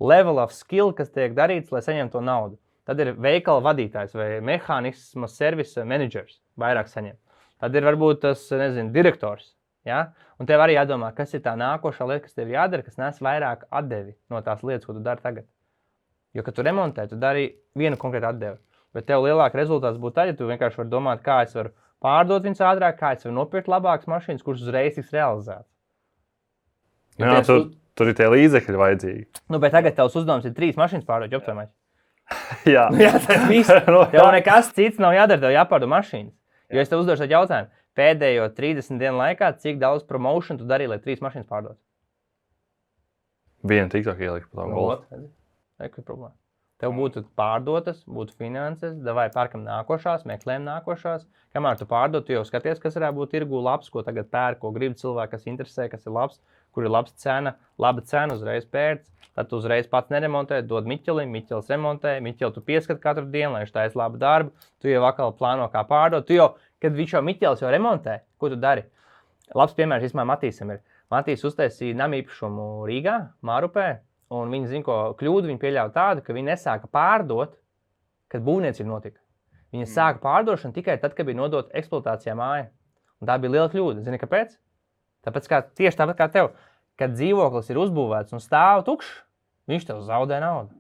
level of skill, kas tiek darīts, lai saņemtu to naudu. Tad ir veikala vadītājs vai mehānisma servisa menedžers vairāk saņem. Tad ir varbūt tas, direktors. Ja? Un tev arī jādomā, kas ir tā nākošā lieta, kas tev jādara, kas nes vairāk atdevi no tās lietas, ko tu dari tagad. Jo, kad tu remontē, tu dari vienu konkrētu atdevi. Bet tev lielāka rezultāts būtu tad, ja tu vienkārši vari domāt, kā es varu pārdot viņus ātrāk, kā es varu nopirkt labākas mašīnas, kuras uzreiz tiks realizētas. Tur ir tie līdzekļi vajadzīgi. Bet tagad tavs uzdevums ir 3 mašīnas pārdot, joptomēr. Jā. Tas viss. Tev nekas cits nav jādara, tev jāpārdo mašīnas. Jo es tev uzdošu tādu jautājumu. Pēdējo 30 dienu laikā, cik daudz promotion tu darīji, lai 3 mašīnas pārdot? Vienu TikTok ieliku pa tavu golfu. Nekad problēma. Tev būtu pārdotas, būtu finanses, davai pērkam nākošās, meklējam nākošās. Kamēr tu pārdod, tu jau skaties, kas varētu būt tirgū labs, ko tagad pērk, ko grib cilvēki, kas interesē, kas ir labs, kur ir laba cena uzreiz pērc. Tad tu uzreiz pats neremontē, dod Miķelim, Miķelis remontē, Miķeli tu pieskat katru dienu, lai viņš taisa labu darbu. Tu jau atkal plāno, kā pārdot. Tu jau, kad viņš jau Miķelis jau remontē, ko tu dari? Labs piemērs vismaz Matīsam ir. Matīs uztaisīja namīpašumu Rīgā, Mārupē. Un viņi zina, ko kļūdu viņi pieļauj tādu, ka viņi nesāka pārdot, kad būvniecība notika. Viņa sāka pārdošanu tikai tad, kad bija nodota eksploatācijā māja. Un tā bija liela kļūda. Zini, kāpēc? Tieši tāpat kā tev. Kad dzīvoklis ir uzbūvēts un stāv tukšs, viņš tev zaudē naudu.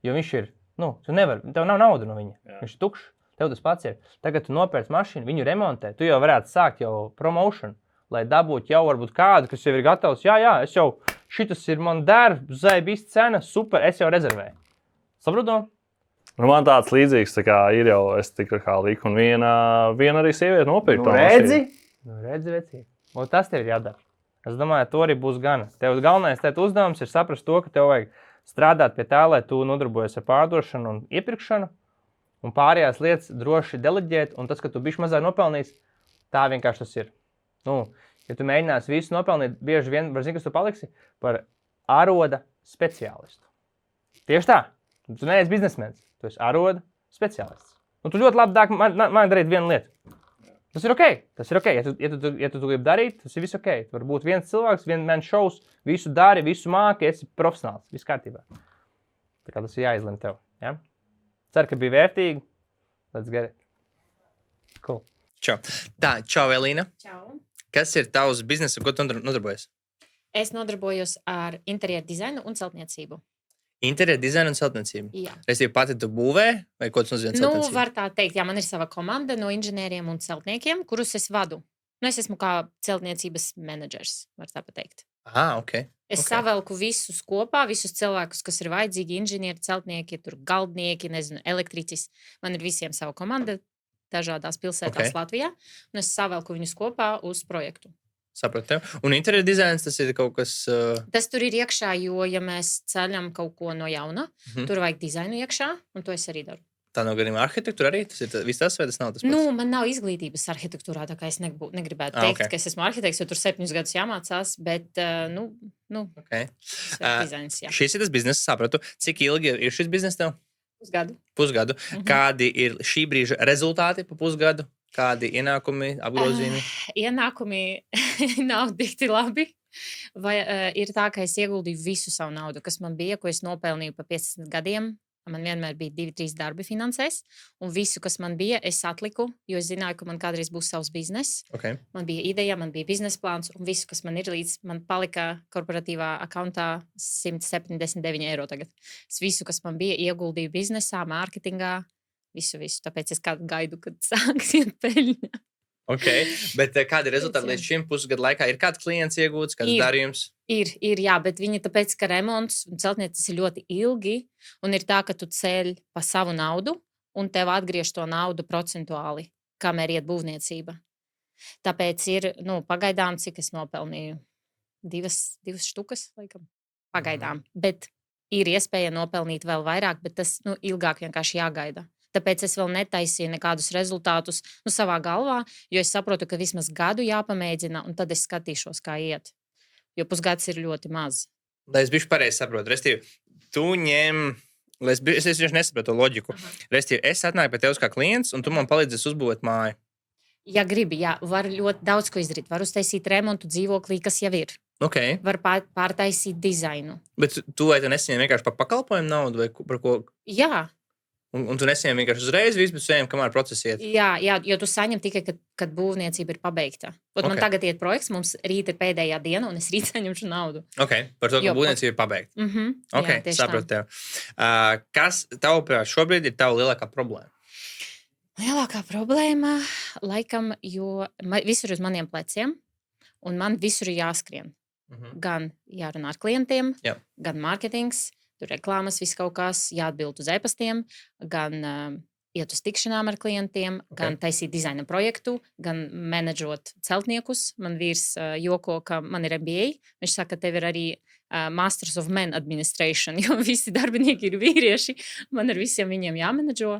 Jo viņš ir, tev nav nauda no viņa. Jā. Viņš ir tukšs, tev tas pats ir. Tagad tu nopērc mašīnu, viņu remontē, tu jau varētu sākt jau promotion, lai dabūtu jau varbūt kādu, kas jau ir gatavs. Jā, šitas ir man zaibists cena, super, es jau rezervēju. Saprotu? Man tāds līdzīgs ir jau, es tikai kā liku, un viena arī sieviete nopirka to mašīnu. Redzi, vecīt. Un tas tev ir jādara. Es domāju, to arī būs gana. Tev galvenais uzdevums ir saprast to, ka tev vajag strādāt pie tā, lai tu nodarbojies ar pārdošanu un iepirkšanu, un pārējās lietas droši deleģēt, un tas, ka tu bišķi mazāk nopelnīsi, tā vienkārši tas ir. Ja tu mēģināsi visu nopelnīt, bieži vien, var zini, kas tu paliksi par aroda speciālistu. Tieši tā. Tu neesi biznesmens, tu esi aroda speciālists. Tu ļoti labi dāk man darīt vienu lietu. Tas ir ok. Ja tu gribi darīt, tas ir viss ok. Tu var būt viens cilvēks, viens man šovs, visu dari, visu māki, esi profesionāls, viss kārtībā. Tā kā tas ir jāizlem tev. Ja? Ceru, ka bija vērtīgi. Let's get it. Cool. Čau, Elīna. Čau. Kas ir tavs biznesa, ko tu nodarbojies? Es nodarbojos ar interjeru dizainu un celtniecību. Interjeru dizainu un celtniecību? Jā. Respektīvi, pati tu būvē, vai ko tas nozīmē celtniecību? Var tā teikt, jā, man ir sava komanda no inženieriem un celtniekiem, kurus es vadu. Es esmu kā celtniecības menedžers, var tā pateikt. Ok. Es savelku visus kopā, visus cilvēkus, kas ir vajadzīgi, inženieri, celtnieki, galdnieki, elektriķis. Man ir visiem sava komanda dažādās pilsētās Latvijā, un es savelku viņus kopā uz projektu. Sapratu. Un interjeru dizains, tas ir kaut kas... Tas tur ir iekšā, jo, ja mēs ceļam kaut ko no jauna, tur vajag dizainu iekšā, un to es arī daru. Tā nav gadījumā arhitektūra arī? Tas ir viss tas, vai tas nav tas pats? Man nav izglītības arhitektūrā, tā kā es negribētu teikt, ka es esmu arhitekts, jo tur 7 gadus jāmācās, bet, dizains, jā. Šis ir tas bizness, sapratu. Cik ilgi ir šis bizness tev? Pusgadu. Kādi ir šī brīža rezultāti pa pusgadu? Kādi ienākumi, apgrozījumi? Ienākumi nav dikti labi. Vai ir tā, ka es ieguldīju visu savu naudu, kas man bija, ko es nopelnīju pa 15 gadiem. Man vienmēr bija 2-3 darbi finansēs, un visu, kas man bija, es atliku, jo es zināju, ka man kādreiz būs savs bizness. Man bija ideja, man bija biznesa plāns, un visu, kas man ir līdz, man palika korporatīvā akauntā 179 eiro tagad. Es visu, kas man bija, ieguldīju biznesā, mārketingā, visu. Tāpēc es kādu gaidu, kad sāksiet peļņa. Bet kādi ir rezultāti līdz šim pusgadu laikā? Ir kāds klients iegūts, kāds darījums? Ir, jā, bet viņi tāpēc, ka remonts un celtniecības ir ļoti ilgi, un ir tā, ka tu ceļ pa savu naudu, un tev atgriež to naudu procentuāli, kamēr iet būvniecība. Tāpēc ir, pagaidām, cik es nopelnīju? 2 štukas, laikam, pagaidām. Bet ir iespēja nopelnīt vēl vairāk, bet tas, ilgāk vienkārši jāgaida. Tāpēc es vēl netaisīju nekādus rezultātus savā galvā, jo es saprotu, ka vismaz gadu jāpamēģina, un tad es skatīšos, kā iet. Jo pusgads ir ļoti maz. Lai es bišķi pareizi saprotu, restīvi, tu ņem... Es vienkārši nesapratu to loģiku. Restīvi, es atnāku pie tevis kā klients, un tu man palīdzēsi uzbūvēt māju. Ja gribi, jā, var ļoti daudz ko izdarīt. Var uztaisīt remontu dzīvoklī, kas jau ir. Var pārtaisīt dizainu. Bet tu vai tu nesaņem vienkārši par pakalpojumu naudu, vai par ko? Jā. Un tu nesaņem vienkārši uzreiz visu, bet saņem, kamēr process iet? Jā, jo tu saņem tikai, kad būvniecība ir pabeigta. Man tagad iet projekts, mums rīt ir pēdējā diena, un es rīt saņemšu naudu. Par to, ka būvniecība ir pabeigta. Jā, sapratu tev. Kas tavuprāt šobrīd ir tava lielākā problēma? Lielākā problēma, laikam, jo visur uz maniem pleciem, un man visur ir jāskrien. Gan jārunā ar klientiem, gan mārketings, tur reklāmas, viss kaut kas, jāatbild uz e-pastiem, gan iet uz tikšanām ar klientiem, gan taisīt dizaina projektu, gan menedžot celtniekus. Man vīrs joko, ka man ir MBA. Viņš saka, ka tev ir arī Masters of Men Administration, jo visi darbinieki ir vīrieši. Man ar visiem viņiem jāmenedžo.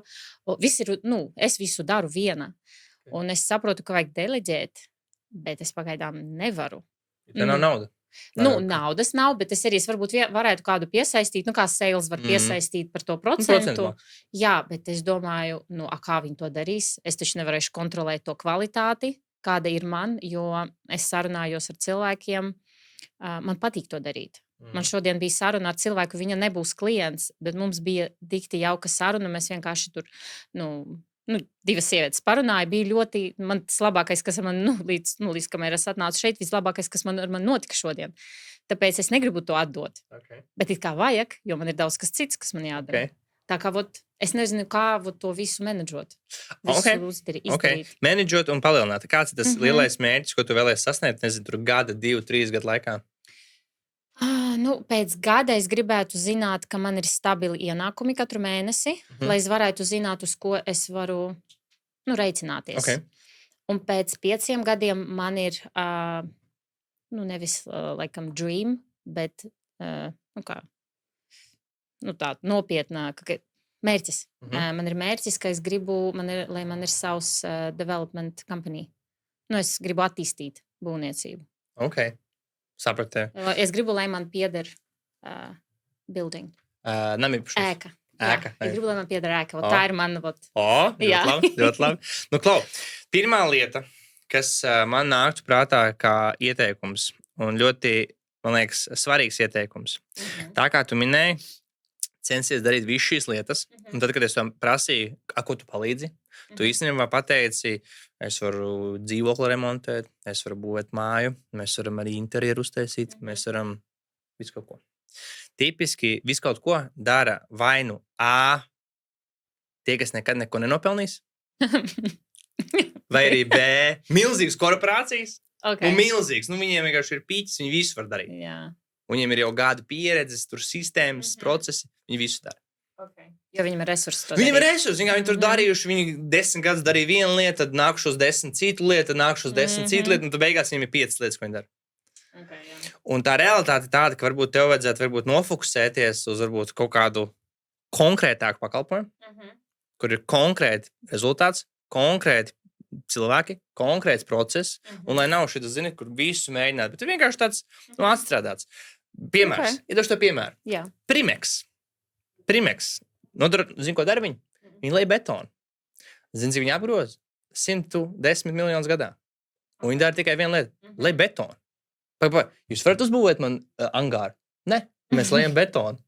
Es visu daru viena. Un es saprotu, ka vajag deleģēt, bet es pagaidām nevaru. Tev nav nauda? Naudas nav, bet es arī varbūt varētu kādu piesaistīt, kā sales var piesaistīt par to procentu. Jā, bet es domāju, kā viņi to darīs. Es taču nevarēšu kontrolēt to kvalitāti, kāda ir man, jo es sarunājos ar cilvēkiem. Man patīk to darīt. Man šodien bija saruna ar cilvēku, viņa nebūs klients, bet mums bija dikti jauka saruna. Mēs vienkārši tur divas sievietes parunāja, bija ļoti, man tas labākais, kas man, līdz kamēr es atnācu šeit, vislabākais, kas man notika šodien. Tāpēc es negribu to atdot. Okay. Bet it kā vajag, jo man ir daudz kas cits, kas man jādara. Okay. Tā kā es nezinu, kā to visu menedžot. Okay. Menedžot un palielināt. Kāds ir tas lielais mērķis, ko tu vēlēsi sasniegt? Nezinu, tur gada, 2, 3 gadu laikā. Pēc gada es gribētu zināt, ka man ir stabili ienākumi katru mēnesi, lai es varētu zināt, uz ko es varu reicināties. Okay. Un pēc 5 gadiem man ir nevis laikam dream, bet tā nopietnā mērķis. Man ir mērķis, ka es gribu, lai man ir savs development company. Es gribu attīstīt būvniecību. Okay. Sapratu. Es gribu, lai man pieder building. Ēka. Es gribu, lai man pieder ēka. Tā ir mana. Ļoti labi. Klau, pirmā lieta, kas man nāktu prātā kā ieteikums, un ļoti, man liekas, svarīgs ieteikums. Tā kā tu minēji, censies darīt visu šīs lietas, un tad, kad es tam prasīju, ko tu palīdzi, tu īstenībā pateici, es varu dzīvokli remontēt, es varu būvēt māju, mēs varam arī interjeru uztaisīt, mēs varam visu kaut ko. Tipiski visu kaut ko dara vai nu A, tie, kas nekad neko nenopelnīs, vai arī B, milzīgas korporācijas, un milzīgas, viņiem vienkārši ir pīķis, viņi visu var darīt. Jā. Viņiem ir jau gadu pieredzes, tur sistēmas, procesi, viņi visu dara. Okay. Jo viņam ir resursi. Viņam ir resursi, viņi tur darījuši, viņi 10 gadus darīja vienu lietu, tad nākušos 10 citu lietu, tad nākušos 10 citu lietu, un tad beigās viņiem ir 5 lietas, ko viņi dara. Okay, jā. Un tā realitāte ir tāda, ka varbūt tev vajadzētu nofokusēties uz varbūt kaut kādu konkrētāku pakalpojumu, kur ir konkrēti rezultāts, konkrēti cilvēki, konkrēts process, un lai nav šī, zini, kur visu mēģināt, bet ir vienkārši tāds atstrādāts. Piemērs. Iedošu tev piemēru. Jā. Primex. Zini, ko dara viņi? Viņi lej betonu. Zini, cik viņi apgroz? 110 miljonus gadā. Un viņi dara tikai vienu lietu. Lej betonu. Jūs varat uzbūvēt man angāru? Ne, mēs lejam betonu.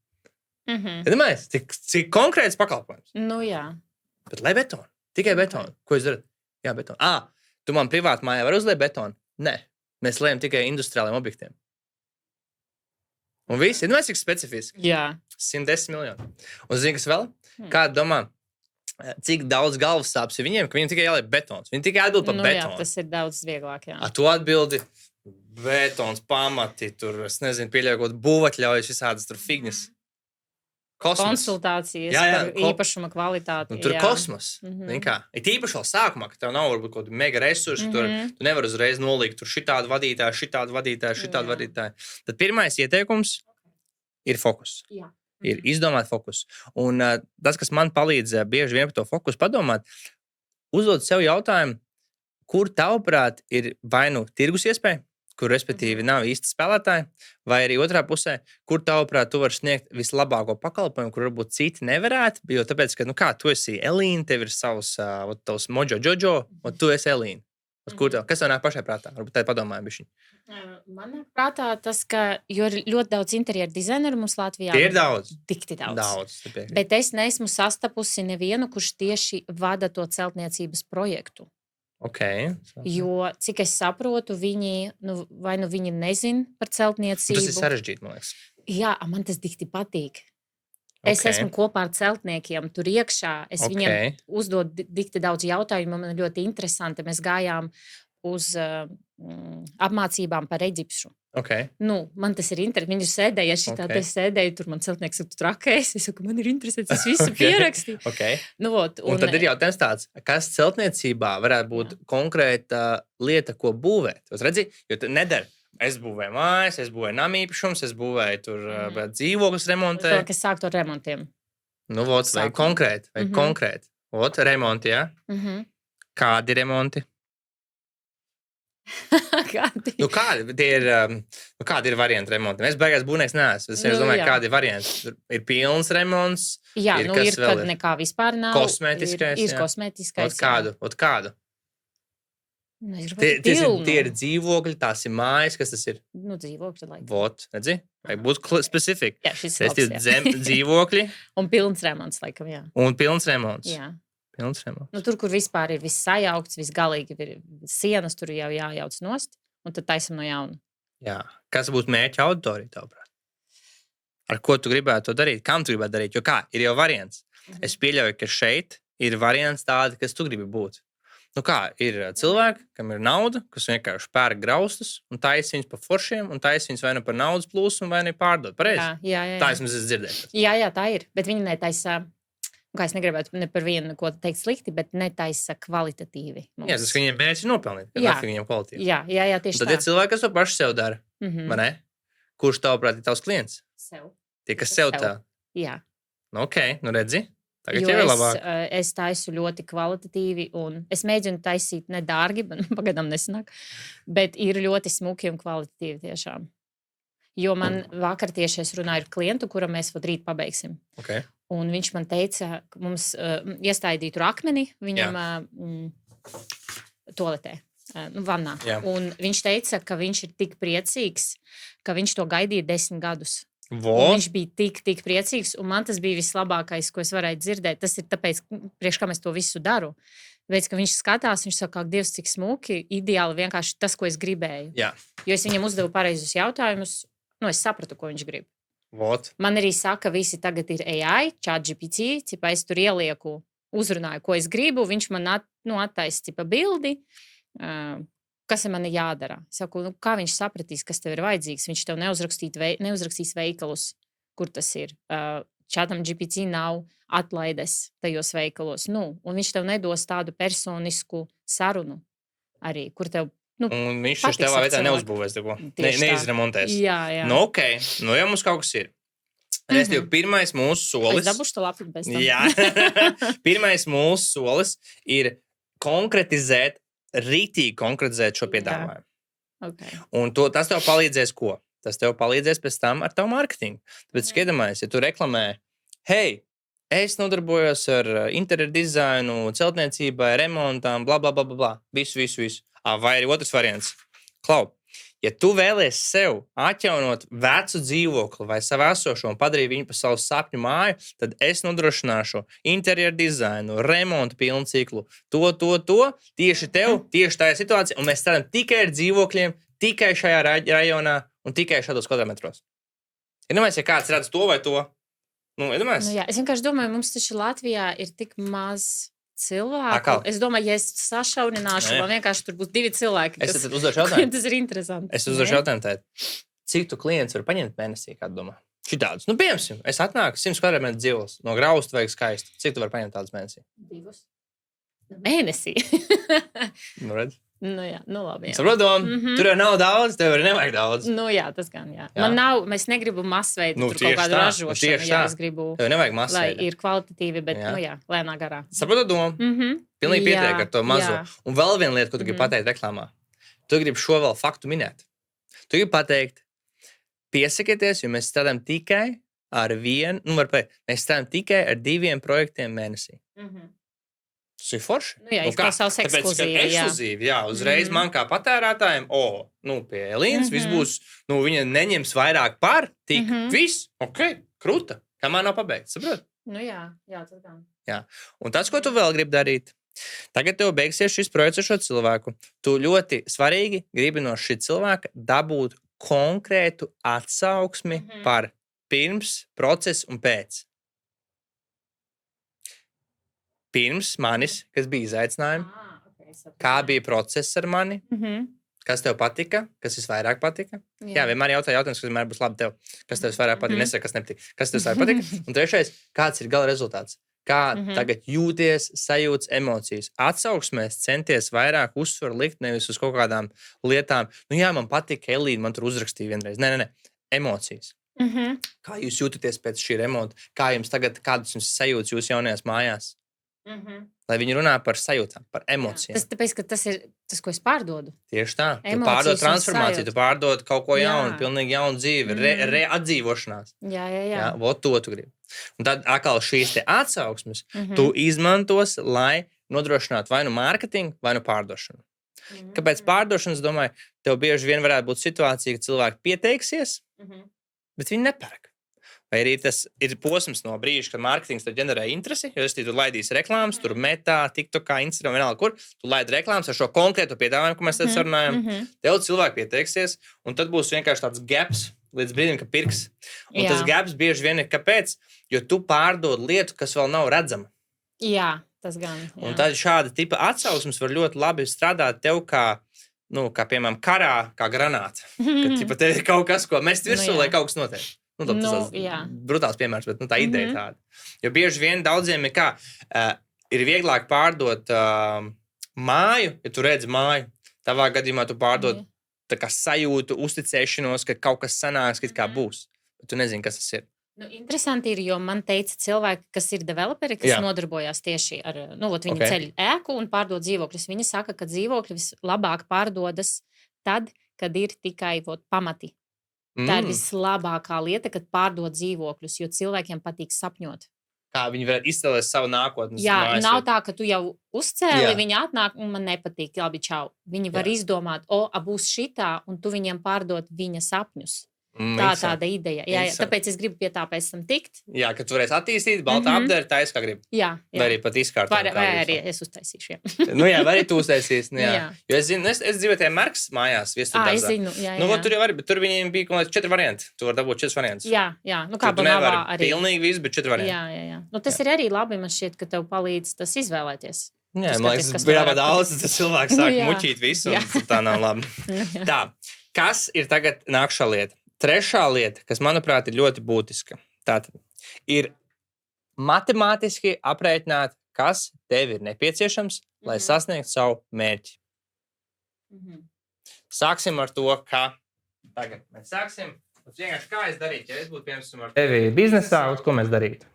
Iedomājies, cik konkrēts pakalpojums. Jā. Bet lej betonu. Tikai betonu. Ko jūs darat? Jā, betonu. Tu man privāti mājā var uzlēt betonu? Nē, mēs lejam tikai industriāliem objektiem. Un viss, iedomājies, cik specifiski. Jā. 110 miljoni. Un zini, kas vēl? Kāda domā, cik daudz galvas sāpes ir viņiem, ka viņiem tikai jāliek betons. Viņi tikai atbild par betonu. Jā, tas ir daudz vieglāk, jā. Tu atbildi betons, pamati, tur, es nezinu, pieļaujot būvatļaujas, visādas tur figņas. Kosmos. Konsultācijas par īpašuma kvalitāti. Tur ir kosmos. Ir īpaši vēl sākumā, ka tev nav varbūt kaut kāda mega resursi, tu nevari uzreiz nolikt tur šitādu vadītāju. Tad pirmais ieteikums ir fokus. Jā. Ir izdomāt fokus. Un tas, kas man palīdz bieži vien par to fokusu padomāt, uzdot sev jautājumu, kur tavuprāt ir vai nu tirgus iespēja, kur respektīvi nav īsti spēlētāji, vai arī otrā pusē, kur tavuprāt tu vari sniegt vislabāko pakalpojumu, kur varbūt citi nevarētu, jo tāpēc, ka tu esi Elīna, tev ir tavs Mojo Jojo, un tu esi Elīna. Kas tev nāk pašai prātā? Varbūt tā padomāja bišķiņ. Man nāk prātā tas, ka jo ir ļoti daudz interjeru dizaineru mums Latvijā. Tie ir daudz. Dikti daudz. Bet es neesmu sastapusi nevienu, kurš tieši vada to celtniecības projektu. Okay. Jo, cik es saprotu, viņi vai nu viņi nezin par celtniecību. Tas ir sarežģīti, man liekas. Jā, man tas dikti patīk. Es esmu kopā ar celtniekiem tur iekšā. Es viņiem uzdodu dikti daudz jautājumu. Man ļoti interesanti. Mēs gājām uz apmācībām par eģipšu. Okay. Man tas ir interesanti. Viņi sēdēja šitā, sēdēja tur. Man celtnieks ir trakējis. Es saku, man ir interesanti. Es visu pierakstīju. Un tad ir jautājums tāds, kas celtniecībā varētu būt konkrēta lieta, ko būvēt? Jūs redzi, jo nedara. Es būvēju mājas, es būvēju namīpašums, es būvēju tur dzīvokļus remontēt. Kas sāktu ar remontiem? Vai konkrēti, konkrēti. Remonti, jā? Kādi remonti? Kādi ir varianti remontiem? Es beigās būvnieks neesmu. Es domāju, kādi ir varianti. Ir pilns remonts. Jā, ir kad nekā vispār nav. Kosmētiskais. Ir kosmētiskais. Kādu? Tie ir dzīvokļi, tās ir mājas, kas tas ir? Dzīvokļi, laikam. Redzi? Vajag būt specifika. Jā, šis ir dzīvokļi. Un pilns remonts, laikam, jā. Un pilns remonts. Jā. Pilns remonts. Nu, tur, kur vispār ir viss sajaukts, viss galīgi ir sienas, tur jau jājauc nost, un tad taisam no jauna. Jā. Kas būtu mērķa auditorija, tavuprāt? Ar ko tu gribētu to darīt? Kam tu gribētu darīt? Jo kā, ir jau variants. Es pieļauju, ka šeit ir variants tādi, kas tu gribi būt. Nu kā, ir cilvēki, kam ir nauda, kas vienkārši pērk graustus un taisa viņus pa foršiem, un taisa viņus vai nu par naudas plūsmu, vai nu pārdot. Pareizi? Jā. Tā es mazliet dzirdēju. Jā, tā ir. Bet viņi netaisa, kā es negribētu ne par vienu ko teikt slikti, bet netaisa kvalitatīvi. Mums. Jā, tas viņiem mērķis ir nopelnīt, ka nafik viņiem kvalitīvi. Jā, tieši tad tā. Ir cilvēki, kas to pašu sev dara. Vai ne? Kurš tavuprāt ir tavs klients? Sev. Tie, kas sev tā. Jā. Nu, ok, nu redzi. Tagad Jo jau ir labāk. es taisu ļoti kvalitatīvi, un es mēģinu taisīt nedārgi, bet pagaidām nesanāk. Bet ir ļoti smuki un kvalitatīvi tiešām. Jo man vakar tieši es runāju ar klientu, kuram mēs rīt pabeigsim. Okay. Un viņš man teica, ka mums iestaidīja tur akmeni viņam toaletē. Vannā. Jā. Un viņš teica, ka viņš ir tik priecīgs, ka viņš to gaidīja 10 gadus. Viņš bija tik priecīgs, un man tas bija vislabākais, ko es varēju dzirdēt. Tas ir tāpēc, priekš kā es to visu daru. Veids, ka viņš skatās, viņš saka, Dievs, cik smuki, ideāli vienkārši tas, ko es gribēju. Jā. Jo es viņam uzdevu pareizus jautājumus, es sapratu, ko viņš grib. Man arī saka, visi tagad ir AI, ChatGPT, cipa es tur ielieku, uzrunāju, ko es gribu, viņš man attaisa cipa bildi. Kas man ir jādara? Es saku, kā viņš sapratīs, kas tev ir vajadzīgs? Viņš tev neuzrakstīs veikalus, kur tas ir. Chatam GPT nav atlaides tajos veikalos. Un viņš tev nedos tādu personisku sarunu arī, kur tev. Un viņš taču tevā vietā neuzbūvēs neko. Neizremontēs. Jā. Ok, jau mums kaut kas ir. Restīvi, pirmais mūsu solis. Es dabūšu to lapu bez tam. Jā. Pirmais mūsu solis ir konkretizēt, rītīgi konkretizēt šo piedāvājumu. Okay. Un tas tev palīdzēs ko? Tas tev palīdzēs pēc tam ar tavu mārketingu. Tāpēc, iedomājies, ja tu reklamē, hei, es nodarbojos ar interjeru dizainu, celtniecībai, remontām, bla. Visu. Vai arī otrs variants. Klau, ja tu vēlies sev atjaunot vecu dzīvokli vai savu esošo un padarīt viņu par savu sapņu māju, tad es nodrošināšu interjeru dizainu, remontu pilnu ciklu, to, tieši tev, tieši tajā situācijā, un mēs strādājam tikai ar dzīvokļiem, tikai šajā rajonā un tikai šādos kvadrātmetros. Iedomājies, ja kāds redz to vai to? Iedomājies? Jā, es vienkārši domāju, mums taču Latvijā ir tik maz cilvēku. Es domāju, ja es sašaurināšu, man vienkārši tur būs 2 cilvēki. Es tad uzdošu jautājumu. Tas ir interesanti. Es uzdošu jautājumu tēt. Cik tu klients var paņemt mēnesī, kādu domā? Šitādus. Piemēram, es atnāku 100 kvadrātmetru dzīvos, no graustu vajag skaistu. Cik tu var paņemt tādus mēnesī? 2. Mēnesī? Redz? Jā, labi. Saprotam, tur jau nav daudz, tev arī nevajag daudz. Jā, tas gan, jā. Man nav, mēs negribu masveidu tur kaut kādu ražošanu. Jā, es gribu, tev nevajag masveidu. Lai ir kvalitatīvi, bet, lēnā garā. Saprotu domu? Pilnīgi pietiek ar to mazo. Un vēl viena lieta, ko tu gribi pateikt reklāmā. Tu gribi šo vēl faktu minēt. Tu gribi pateikt, piesakieties, jo mēs strādājam tikai ar mēs strādājam tikai ar 2 projektiem mēnesī. Tas ir forši. Jā, izklausās ekskluzīvi. Ekskluzīvi, jā. Uzreiz man kā patērētājiem, pie Elīnas viss būs, viņa neņems vairāk par, tik, viss, ok, kruta, kamēr nav pabeigts, saprot? Jā, tas gan. Jā, un tas, ko tu vēl gribi darīt, tagad tev beigsies šis projekts ar šo cilvēku. Tu ļoti svarīgi gribi no šī cilvēka dabūt konkrētu atsauksmi par pirms, procesu un pēc. Pirms manis, kas bija izaicinājumi, kā bija process ar mani, kas tev patika, kas visvairāk patika. Jā, vienmēr jautājums, kas vienmēr būs labi tev, kas tev visvairāk patika, nesaka, kas nepatika, kas tev visvairāk patika. Un trešais, kāds ir gala rezultāts? Kā tagad jūties, sajūtas, emocijas. Atsauksmēs centies vairāk uzsvaru likt, nevis uz kaut kādām lietām. Jā, man patika Elīna, man tur uzrakstīja vienreiz. Nē, emocijas. Kā jūs jūtaties pēc šī remonta? Kā jums tagad, kādas jums sajūtas jūs jaunajās mājās? Lai viņi runā par sajūtām, par emocijām. Tas tāpēc, ka tas ir tas, ko es pārdodu. Tieši tā. Tu pārdod transformāciju, tu pārdod kaut ko jaunu, pilnīgi jaunu dzīvi, atdzīvošanās. Jā. Vot to tu gribi. Un tad atkal šīs te atsauksmes tu izmantos, lai nodrošinātu vai nu mārketingu, vai nu pārdošanu. Kāpēc pārdošanas, domāju, tev bieži vien varētu būt situācija, ka cilvēki pieteiksies, bet viņi nepērk. Vai arī tas ir posms no brīža, kad mārketings tev ģenerē interesi, jo tu laidīsi reklāmas, tur Metā, TikTokā, Instagram, vienalga kur, tu laidi reklāmas ar šo konkrētu piedāvājumu, ko mēs te sarunājam. Tev cilvēki pieteiksies, un tad būs vienkārši tāds gaps līdz brīdim, ka pirks. Un tas gaps bieži vien ir kāpēc, jo tu pārdod lietu, kas vēl nav redzama. Jā, tas gan. Jā. Un tad šāda tipa atsauksmes var ļoti labi strādāt tev kā piemēram, karā, kā granāta. Kad tipa, tev ir kaut kas, ko mest virsū, lai kaut kas notiek. Tas brutāls piemērs, bet tā ideja tāda. Jo bieži vien daudziem ir vieglāk pārdot māju, ja tu redzi māju. Tavā gadījumā tu pārdod tā kā sajūtu, uzticēšanos, ka kaut kas sanāks, kā būs. Bet tu nezini, kas tas ir. Interesanti ir, jo man teica cilvēki, kas ir developeri, kas nodarbojās tieši ar, viņi ceļ ēku un pārdod dzīvokļus. Viņi saka, ka dzīvokļi vislabāk pārdodas tad, kad ir tikai pamati. Tā ir vislabākā lieta, kad pārdod dzīvokļus, jo cilvēkiem patīk sapņot. Kā viņi varētu iztēlēt savu nākotnes mājas. Nav tā, ka tu jau uzcēli, viņi atnāk un man nepatīk, labi, čau. Viņi var izdomāt, būs šitā, un tu viņiem pārdot viņa sapņus. Tāda ideja. Jā, tāpēc es gribu pie tā pēc tam tikt. Jā, ka tu varēsi attīstīt, baltā apdēri, taisa, kā gribi. Jā. Vai arī pat izkārtot. Vai arī es uztaisīšu, jā. Vai arī tu uztaisīsi, jā. Jo es zinu, es dzīvoju tajā Marks mājās, Viesturdārzā. Es zinu, jā. Tur jau arī, bet tur viņiem bija kaut kāds 4 varianti. Tu vari dabūt 4 variantus. Jā. Kā Bonavā arī. Pilnīgi visu, bet 4 varianti. Jā. Tas ir arī labi, man šķiet, ka tev palīdz tas izvēlēties. Jā, man liekas, tas bija daudz, tas cilvēks sāk mučīt visu, un tā nav labi. Tā, kas ir tagad nākšā lieta? Trešā lieta, kas, manuprāt, ir ļoti būtiska, tātad ir matemātiski aprēķināt, kas tev ir nepieciešams, lai sasniegtu savu mērķi. Sāksim ar to, ka tagad mēs sāksim. Vienkārši kā es darītu, ja es būtu, piemēram, ar tevi biznesā, ko mēs darītu?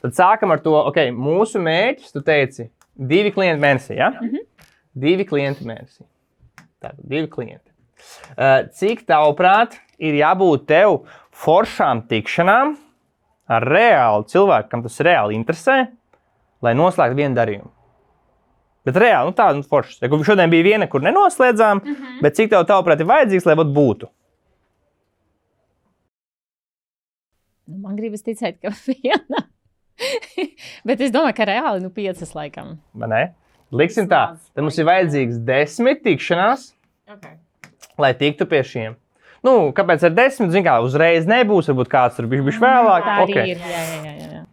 Tad sākam ar to, mūsu mērķis, tu teici, 2 klienti mēnesī, ja? 2 klienti mēnesī. Tātad 2 klienti. Cik tavuprāt ir jābūt tev foršām tikšanām ar reālu cilvēku, kam tas reāli interesē, lai noslēgtu vienu darījumu? Bet reāli, tāda foršas. Ja šodien bija viena, kur nenoslēdzām, bet cik tev tavuprāt ir vajadzīgs, lai būtu? Man gribas ticēt, ka viena. Bet es domāju, ka reāli 5 laikam. Ne? Liksim tā, tad mums ir vajadzīgs 10 tikšanās. Lai tiktu pie šiem. Kāpēc ar 10? Zin kā, uzreiz nebūs, varbūt kāds tur bišķi vēlāk. Tā arī ir, jā.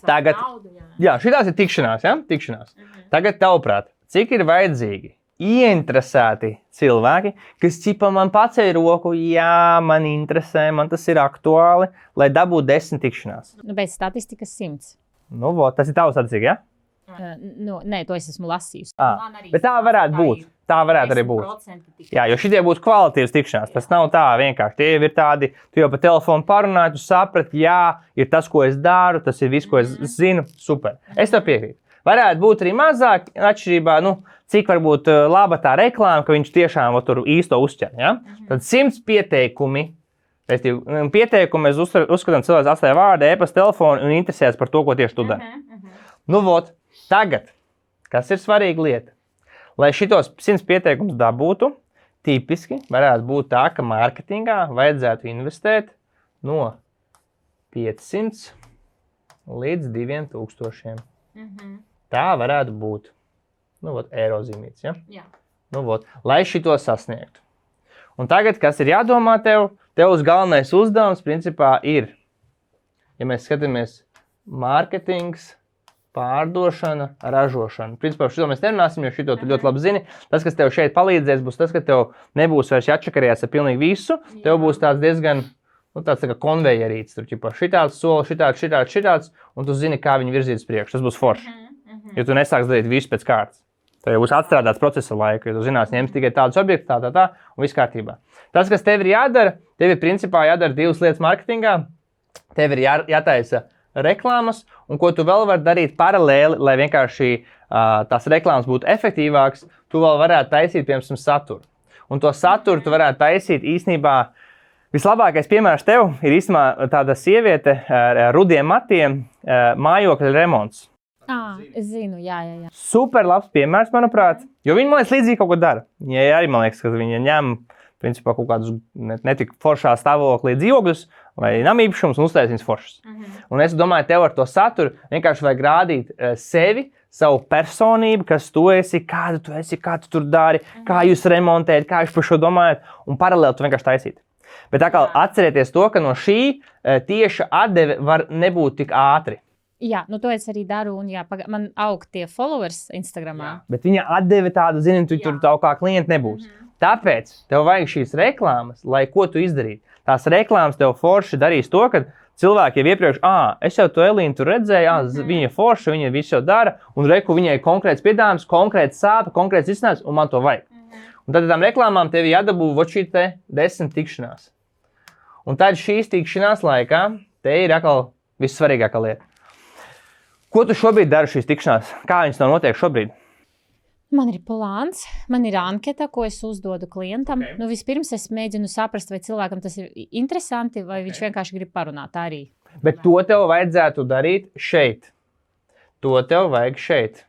Tagad, šitās ir tikšanās, ja? Tikšanās. Tagad tavuprāt, cik ir vajadzīgi ieinteresēti cilvēki, kas man paceļ roku, man interesē, man tas ir aktuāli, lai dabūtu 10 tikšanās. Bet statistikas 100. Tas ir tavs atzīg, ja? Nē, to es esmu lasījusi. Bet tā varētu būt. Tā varētu arī būt. Jā, jo šitie būtu kvalitīvas tikšanās. Tas nav tā vienkārši. Tie ir tādi, tu jau pa telefonu parunāji, tu saprati, ir tas, ko es daru, tas ir viss, ko es zinu. Super. Es tev piekrītu. Varētu būt arī mazāk, atšķirībā, cik varbūt laba tā reklāma, ka viņš tiešām tur īsto uzķer. Ja? Tad 100 pieteikumi. Pieteikumi mēs uzskatām, cilvēks atstāja vārdu, e-pasta, telefonu un interesēs par to, ko tieši tu dari. Tagad, kas ir svarīga lieta? Lai šitos 100 pieteikumus dabūtu, tipiski varētu būt tā, ka mārketingā vajadzētu investēt no 500 līdz 2000. Tā varētu būt. Eiro zīmīts, ja? Jā. Lai šito sasniegtu. Un tagad, kas ir jādomā tev uz galvenais uzdevums, principā ir, ja mēs skatāmies mārketings, pārdošana, ražošana. Principā šito mēs nerunāsim, jo šito tu ļoti labi zini. Tas, kas tev šeit palīdzēs, būs tas, ka tev nebūs vairs jāčakarījās ar pilnīgi visu. Tev būs tāds diezgan, tāds tā kā konvejerīts. Tur šitāds soli, šitāds, un tu zini, kā viņi virzīt uz priekšu. Tas būs forši. Jo tu nesāks darīt visu pēc kārtas. Tev jau būs atstrādāts procesa laika, jo tu zinās, ņems tikai tādus objektus, tā, un viss kārtībā. Tas, kas tev ir jādara, tev ir principā jādara 2 lietas mārketingā. Tev ir jātaisa reklāmas, un ko tu vēl vari darīt paralēli, lai vienkārši tās reklāmas būtu efektīvākas, tu vēl varētu taisīt, piemēram, saturu. Un to saturu tu varētu taisīt īstenībā, vislabākais piemērs tev ir īstenībā tāda sieviete ar rudiem matiem, mājokļa remonts. Es zinu, jā. Super labs piemērs, manuprāt, jo viņi, man liekas, līdzīgi kaut ko dara. Ja arī, man liekas, ka viņi ņem, principā, kaut kādus netik foršā stāvoklī dzīvokļus, vai namīpašums un uztaisīs foršas. Un es domāju, tev ar to saturu vienkārši vajag rādīt sevi, savu personību, kas tu esi, kāda tu esi, kā tu tur dari, kā jūs remontējat, kā jūs par šo domājat, un paralēli tu vienkārši taisīt. Bet tā kā atcerieties to, ka no šī tieša atdeve var nebūt tik ātri. Jā, to es arī daru, un man aug tie followers Instagramā. Bet viņa atdeve tādu, zini, tu tur tā kā klienti nebūs. Tāpēc tev vajag šīs reklāmas, lai ko tu izdarītu. Tās reklāmas tev forši darīs to, ka cilvēki jau iepriekš, es jau to Elīnu tur redzēju, viņa forši, viņa visu jau dara, un reku viņai konkrēts piedāvājums, konkrēts sāpe, konkrēts izcinājums, un man to vajag. Un tad tām reklāmām tev jādabū šī 10 tikšanās. Un tad šīs tikšanās laikā te ir atkal vissvarīgākā lieta. Ko tu šobrīd dari šīs tikšanās? Kā viņas tev notiek šobrīd? Man ir plāns, man ir anketa, ko es uzdodu klientam. Okay. Vispirms es mēģinu saprast, vai cilvēkam tas ir interesanti, vai viņš vienkārši grib parunāt arī. Bet to tev vajadzētu darīt šeit. To tev vajag šeit.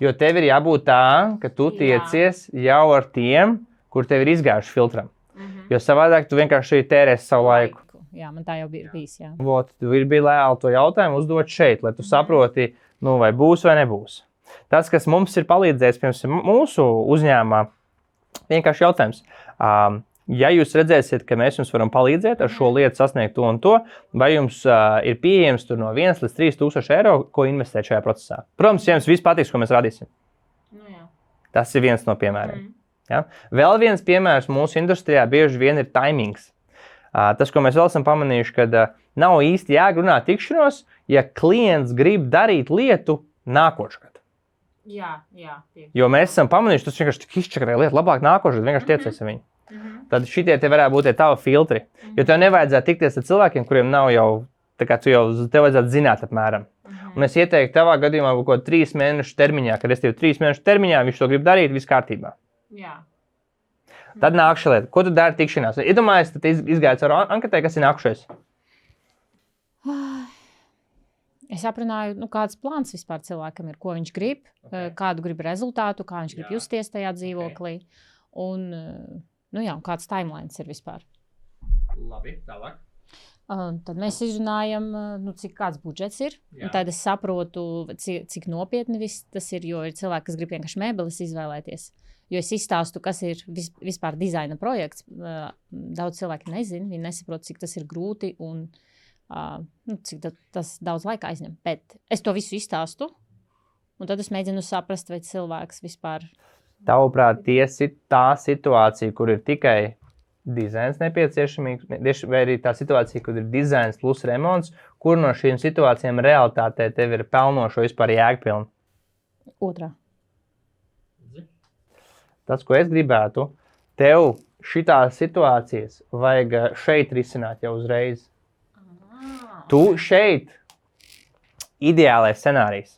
Jo tev ir jābūt tā, ka tu tiecies jau ar tiem, kur tev ir izgājuši filtram. Jo savādāk tu vienkārši tērēsi savu laiku. Jā, man tā jau bija bijis, jā. Tu bija lēli to jautājumu uzdot šeit, lai tu saproti, vai būs vai nebūs. Tas, kas mums ir palīdzējis, piemēram, mūsu uzņēmumā, vienkārši jautājums. Ja jūs redzēsiet, ka mēs jums varam palīdzēt ar šo lietu sasniegt to un to, vai jums ir pieejams tur no 1 līdz 3 tūkstoši eiro, ko investēt šajā procesā? Protams, ja jums viss patiks, ko mēs radīsim. Tas ir viens no piemēriem. Ja? Vēl viens piemērs mūsu industrijā bieži vien ir timings. Tas, ko mēs vēl esam pamanījuši, kad nav īsti jāgrunā tikšanos, ja klients grib darīt lietu nākošgad. Jā. Jo mēs esam pamanījuši, tas vienkārši tik izčakarē lietu, labāk nākošgad, vienkārši tiecies ar viņu. Tad šitie te varētu būt tavi filtri. Jo tev nevajadzētu tikties ar cilvēkiem, kuriem nav jau, tā kā tev vajadzētu zināt apmēram. Un es ieteiktu tavā gadījumā kaut ko 3 mēnešu termiņā, kad es tev 3 mēnešu termiņā, viņš to grib darīt, viss kārtībā. Jā. Tad nākšā lieta. Ko tu dari tikšanās? Iedomājies, tad izgājies ar anketē, kas ir nākušais? Es aprunāju, kāds plāns vispār cilvēkam ir, ko viņš grib, kādu grib rezultātu, kā viņš grib justies tajā dzīvoklī. Un, kāds timelines ir vispār. Labi, tālāk. Tad mēs izrunājam, cik kāds budžets ir. Un tad es saprotu, cik nopietni viss tas ir, jo ir cilvēki, kas grib vienkārši mēbeles izvēlēties. Jo es izstāstu, kas ir vispār dizaina projekts. Daudz cilvēki nezina, viņi nesaprot, cik tas ir grūti un cik tas daudz laika aizņem. Bet es to visu izstāstu, un tad es mēģinu saprast, vai cilvēks vispār... Tavuprāt, tā situācija, kur ir tikai dizains nepieciešamīgs, vai arī tā situācija, kur ir dizains plus remonts, kur no šīm situācijām realitātē tev ir pelnošo vispār jēgpilni? Otrā. Tas, ko es gribētu, tev šitās situācijas vajag šeit risināt jau uzreiz. Tu šeit ideālais scenārijs.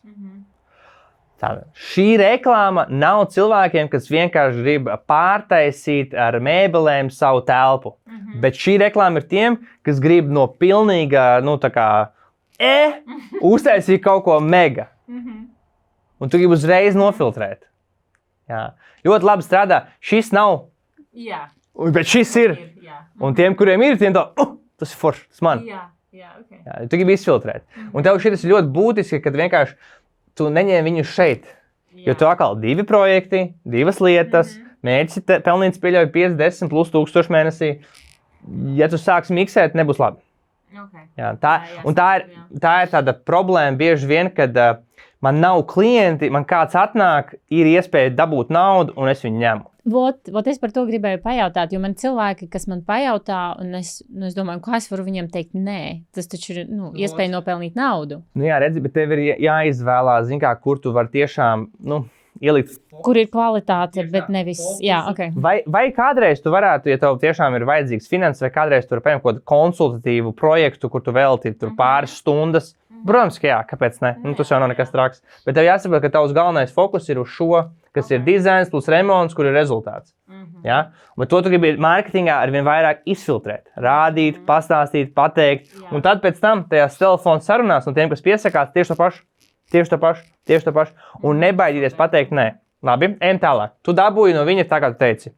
Tātad, šī reklāma nav cilvēkiem, kas vienkārši grib pārtaisīt ar mēbelēm savu telpu. Bet šī reklāma ir tiem, kas grib no pilnīga, uztaisīt kaut ko mega. Un tu gribi uzreiz nofiltrēt. Jā. Ļoti labi strādā. Šis nav. Jā. Bet šis ir. Un tiem, kuriem ir, tiem tas ir forši, tas man. Jā, okay. Jā, tu gribi izfiltrēt. Un tev šis ir ļoti būtiski, kad vienkārši tu neņem viņu šeit. Jo tu atkal 2 projekti, 2 lietas, mērķis pelnīts pieļauj 50 plus 1000 mēnesī. Ja tu sāksi miksēt, nebūs labi. Okay. Jā, tā ir tāda problēma bieži vien, kad man nav klienti, man kāds atnāk, ir iespēja dabūt naudu un es viņu ņemu. Vot es par to gribēju pajautāt, jo man cilvēki, kas man pajautā, un es domāju, kā es varu viņiem teikt nē. Tas taču ir iespēja nopelnīt naudu. Jā, redzi, bet tev ir jāizvēlās, kur tu vari tiešām ielikt. Kur ir kvalitāte, bet nevis. Jā, okay. Vai kādreiz tu varētu, ja tev tiešām ir vajadzīgs finanses, vai kādreiz tu vari paņemt kaut kādu konsultatīvu projektu, kur tu veltīji tur pāris stundas. Protams, ka jā, kāpēc ne? Tas jau nav nekas traks. Bet tev jāsaprot, ka tavs galvenais fokus ir uz šo, kas ir dizains plus remonts, kur ir rezultāts. Ja? Un to tu gribi mārketingā arvien vairāk izfiltrēt, rādīt, pastāstīt, pateikt. Un tad pēc tam tajās telefonu sarunās un tiem, kas piesakās, tieši to pašu. Un nebaidīties pateikt nē. Labi, ejam tālāk. Tu dabūji no viņa tā, kā tu teici.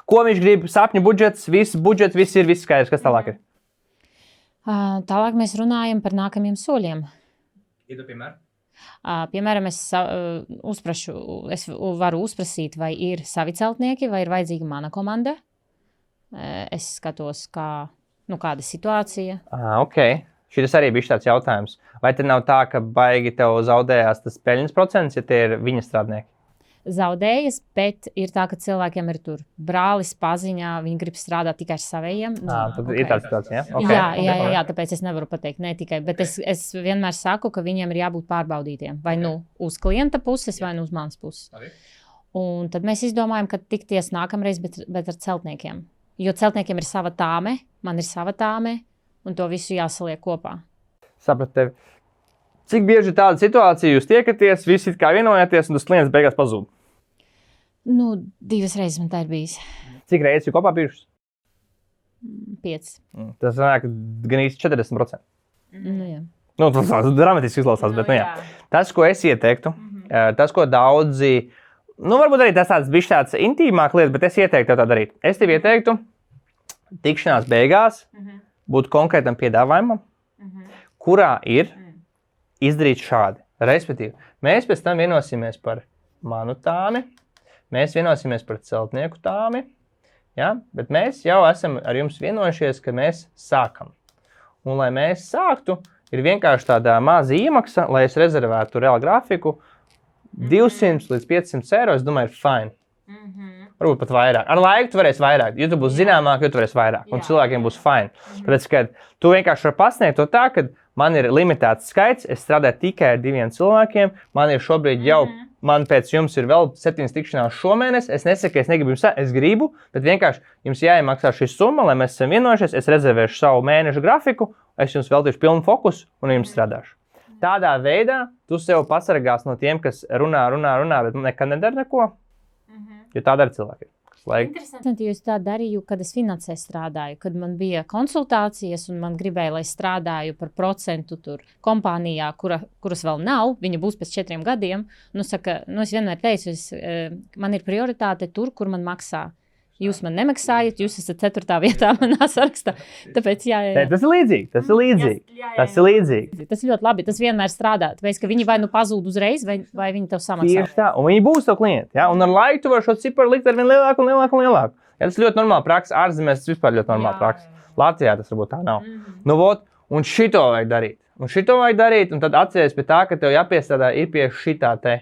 Ko viņš grib? Sapņu budžets, viss ir, viss skaidrs, kas tālāk ir. Tālāk mēs runājam par nākamiem soļiem. Piemēram, es varu uzprasīt, vai ir savi celtnieki, vai ir vajadzīga mana komanda. Es skatos, kāda situācija. Okay. Šis arī bija tāds jautājums. Vai te nav tā, ka baigi tev zaudējās tas peļņas procents, ja tie ir viņa strādnieki? Zaudējas, bet ir tā, ka cilvēkiem ir tur brālis, paziņā, viņi grib strādāt tikai ar savējiem. Tad ir tāds situācija, ja? Jā, tāpēc es nevaru pateikt ne tikai, bet es vienmēr saku, ka viņiem ir jābūt pārbaudītiem. Vai nu uz klienta puses, vai nu uz manas puses. Un tad mēs izdomājam, ka tikties nākamreiz, bet ar celtniekiem. Jo celtniekiem ir sava tāme, man ir sava tāme, un to visu jāsaliek kopā. Sapratu tevi. Cik bieži tāda situācija jūs tiekaties, visi kā vienojāties, un tas klients beigās pazūd? 2 reizes man tā ir bijis. Cik reizes jūs kopā bijušas? 5. Tas sanāk gan īsti 40%. Jā. Tas dramatiski izklausās, bet jā. Tas, ko es ieteiktu, tas, ko daudzi, varbūt arī tas tāds bišķi tāds intīmāk lieta, bet es ieteiktu tev tā darīt. Es tev ieteiktu tikšanās beigās būt konkrētam piedāvājumam, kurā ir izdarīt šādi. Respektīvi, mēs pēc tam vienosimies par manu tāmi, mēs vienosimies par celtnieku tāmi, ja? Bet mēs jau esam ar jums vienojušies, ka mēs sākam. Un, lai mēs sāktu, ir vienkārši tāda maza iemaksa, lai es rezervētu reālu grafiku, 200 līdz 500 eiro, es domāju, ir fine. Varbūt pat vairāk. Ar laiku tu varēsi vairāk. Jo tu būsi zināmāk, jo tu varēsi vairāk. Un cilvēkiem būs fine. Tāpēc, ka tu vienkārši vari pasniegt to tā, ka man ir limitēts skaits, es strādāju tikai ar 2 cilvēkiem, man ir šobrīd jau, man pēc jums ir vēl 7 tikšanās šomēnes, es nesaku, ka es negribu jums, es gribu, bet vienkārši jums jāiemaksā šī summa, lai mēs esam vienojušies, es rezervēšu savu mēnešu grafiku, es jums veltīšu pilnu fokusu un jums strādāšu. Tādā veidā tu sev pasargās no tiem, kas runā, bet nekad nedara neko, jo tā dara cilvēki. Interesanti, jo es tā darīju, kad es finansē strādāju, kad man bija konsultācijas un man gribēja, lai strādāju par procentu tur kompānijā, kuras vēl nav, viņa būs pēc 4 gadiem. Es vienmēr teicu, man ir prioritāte tur, kur man maksā. Jūs man nemaksājat, jūs esat 4. vietā manā sarakstā. Tāpēc jā. Tas ir līdzīgi, tas ir līdzīgi. Tas ļoti labi, tas vienmēr strādā. Tāpēc, ka viņi vai nu pazūd uzreiz, vai viņi tev samaksā. Tieši tā, un viņi būs tev klienti. Ja? Un ar laiku tu vari šo ciparu likt ar vien lielāku un lielāku un lielāku. Ja, tas ļoti normāli praksa, ārzemēs tas vispār ļoti normāli praksa. Latvijā tas varbūt tā nav. Un šito vajag darīt. Un tad atceries pie tā, ka tev jāpiestrādā ir pie šitā te.